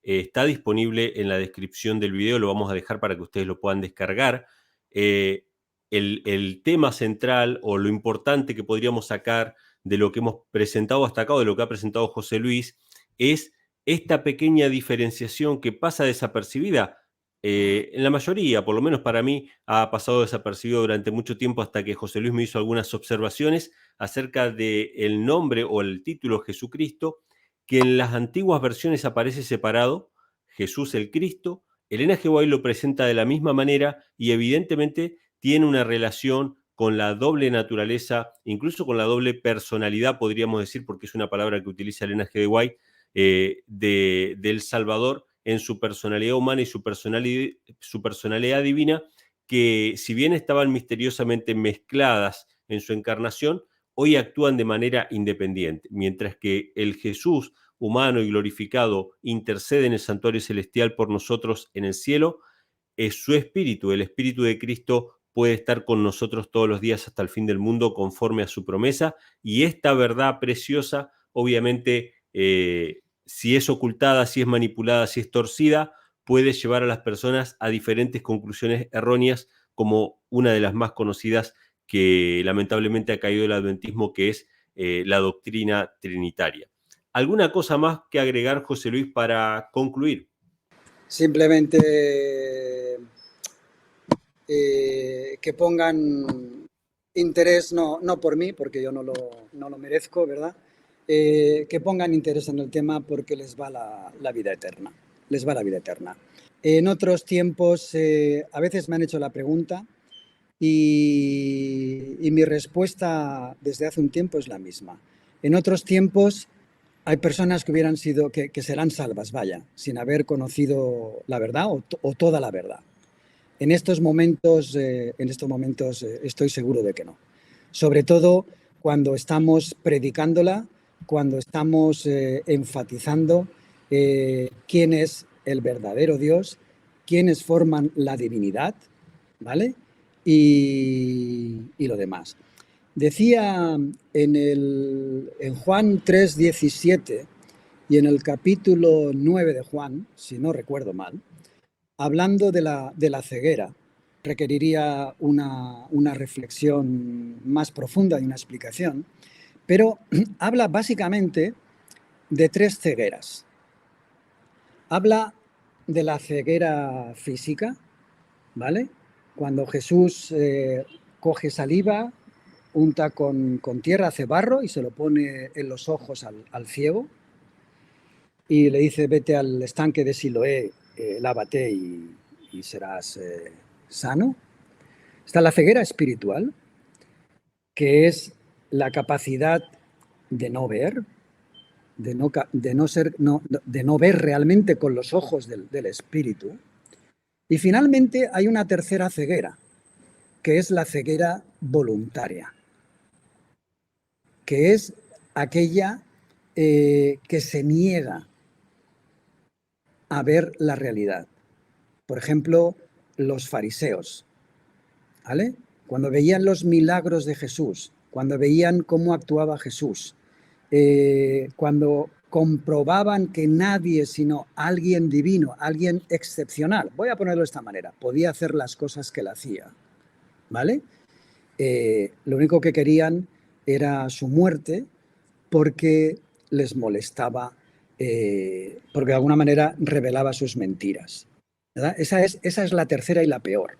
está disponible en la descripción del video, lo vamos a dejar para que ustedes lo puedan descargar. Eh, el tema central o lo importante que podríamos sacar de lo que hemos presentado hasta acá o de lo que ha presentado José Luis es esta pequeña diferenciación que pasa desapercibida en la mayoría, por lo menos para mí, ha pasado desapercibido durante mucho tiempo hasta que José Luis me hizo algunas observaciones acerca del nombre o el título Jesucristo, que en las antiguas versiones aparece separado, Jesús el Cristo. Elena G. White lo presenta de la misma manera y evidentemente tiene una relación con la doble naturaleza, incluso con la doble personalidad, podríamos decir, porque es una palabra que utiliza Elena G. White, del Salvador en su personalidad humana y su personalidad divina, que si bien estaban misteriosamente mezcladas en su encarnación, hoy actúan de manera independiente, mientras que el Jesús humano y glorificado intercede en el santuario celestial por nosotros en el cielo. Es su espíritu, el espíritu de Cristo puede estar con nosotros todos los días hasta el fin del mundo conforme a su promesa, y esta verdad preciosa, obviamente, si es ocultada, si es manipulada, si es torcida, puede llevar a las personas a diferentes conclusiones erróneas, como una de las más conocidas que lamentablemente ha caído el adventismo, que es la doctrina trinitaria. ¿Alguna cosa más que agregar, José Luis, para concluir? Simplemente que pongan interés, no por mí, porque yo no lo merezco, ¿verdad? Que pongan interés en el tema porque les va la vida eterna. Les va la vida eterna. En otros tiempos, a veces me han hecho la pregunta y mi respuesta desde hace un tiempo es la misma. En otros tiempos hay personas que hubieran sido, que serán salvas, vaya, sin haber conocido la verdad o toda la verdad. En estos momentos, estoy seguro de que no. Sobre todo cuando estamos predicándola, cuando estamos enfatizando quién es el verdadero Dios, quiénes forman la divinidad, ¿vale? Y lo demás. Decía en Juan 3:17 y en el capítulo 9 de Juan, si no recuerdo mal, hablando de la ceguera, requeriría una reflexión más profunda y una explicación, pero habla básicamente de tres cegueras. Habla de la ceguera física, ¿vale? Cuando Jesús coge saliva, unta con tierra, hace barro y se lo pone en los ojos al ciego y le dice, vete al estanque de Siloé, lávate y serás sano. Está la ceguera espiritual, que es la capacidad de no ver, de no ver realmente con los ojos del espíritu. Y finalmente hay una tercera ceguera, que es la ceguera voluntaria, que es aquella que se niega a ver la realidad. Por ejemplo, los fariseos, ¿vale? Cuando veían los milagros de Jesús, cuando veían cómo actuaba Jesús, cuando comprobaban que nadie sino alguien divino, alguien excepcional, voy a ponerlo de esta manera, podía hacer las cosas que él hacía, ¿vale? Lo único que querían era su muerte porque les molestaba, porque de alguna manera revelaba sus mentiras, ¿verdad? Esa es la tercera y la peor,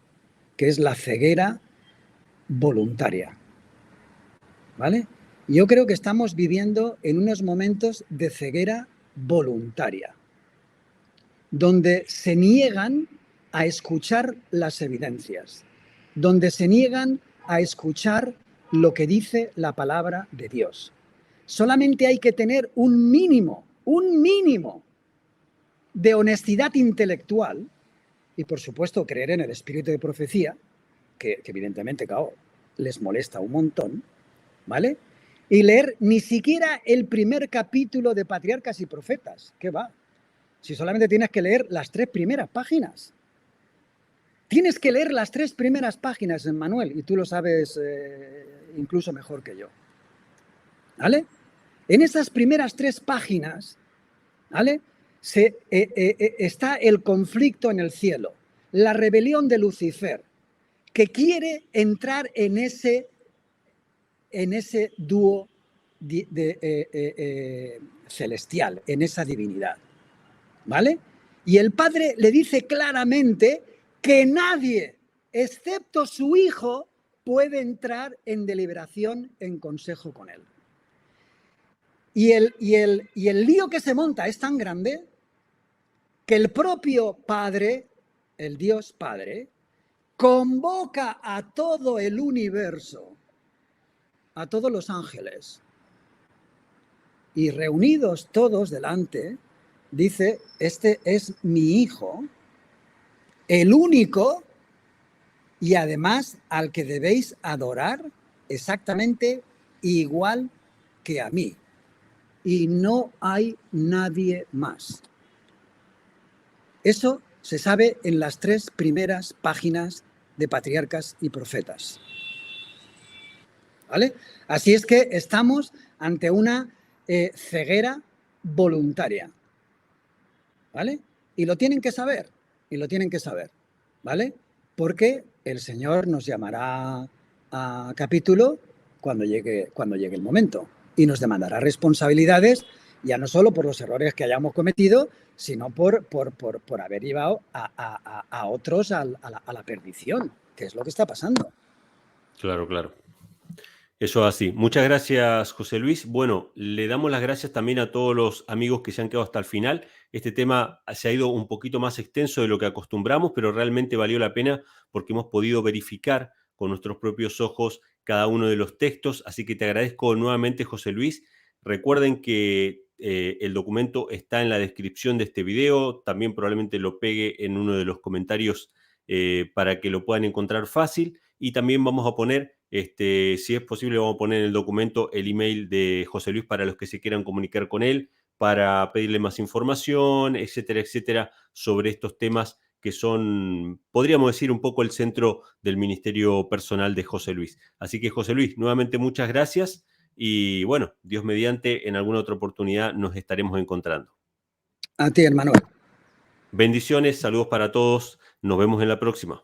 que es la ceguera voluntaria, ¿vale? Yo creo que estamos viviendo en unos momentos de ceguera voluntaria, donde se niegan a escuchar las evidencias, donde se niegan a escuchar lo que dice la palabra de Dios. Solamente hay que tener un mínimo de honestidad intelectual y, por supuesto, creer en el espíritu de profecía, que evidentemente, claro, les molesta un montón, ¿vale? Y leer ni siquiera el primer capítulo de Patriarcas y Profetas. ¿Qué va? Si solamente tienes que leer las 3 primeras páginas. Tienes que leer las 3 primeras páginas, Manuel, y tú lo sabes incluso mejor que yo. ¿Vale? En esas primeras 3 páginas, ¿vale? Está el conflicto en el cielo, la rebelión de Lucifer, que quiere entrar en ese dúo celestial, en esa divinidad, ¿vale? Y el Padre le dice claramente que nadie, excepto su Hijo, puede entrar en deliberación, en consejo con él. Y el lío que se monta es tan grande que el propio Padre, el Dios Padre, convoca a todo el universo, a todos los ángeles, y reunidos todos delante, dice, este es mi Hijo, el único, y además al que debéis adorar exactamente igual que a mí. Y no hay nadie más. Eso se sabe en las 3 primeras páginas de Patriarcas y Profetas. ¿Vale? Así es que estamos ante una ceguera voluntaria. ¿Vale? Y lo tienen que saber, ¿vale? Porque el Señor nos llamará a capítulo cuando llegue el momento y nos demandará responsabilidades, ya no solo por los errores que hayamos cometido, sino por haber llevado a otros a la perdición, que es lo que está pasando. Claro, claro. Eso así. Muchas gracias, José Luis. Bueno, le damos las gracias también a todos los amigos que se han quedado hasta el final. Este tema se ha ido un poquito más extenso de lo que acostumbramos, pero realmente valió la pena porque hemos podido verificar con nuestros propios ojos cada uno de los textos. Así que te agradezco nuevamente, José Luis. Recuerden que el documento está en la descripción de este video. También probablemente lo pegue en uno de los comentarios para que lo puedan encontrar fácil. Y también vamos a poner, si es posible, vamos a poner en el documento el email de José Luis para los que se quieran comunicar con él, para pedirle más información, etcétera, etcétera, sobre estos temas que son, podríamos decir, un poco el centro del ministerio personal de José Luis. Así que, José Luis, nuevamente muchas gracias y bueno, Dios mediante, en alguna otra oportunidad nos estaremos encontrando. A ti, hermano. Bendiciones, saludos para todos, nos vemos en la próxima.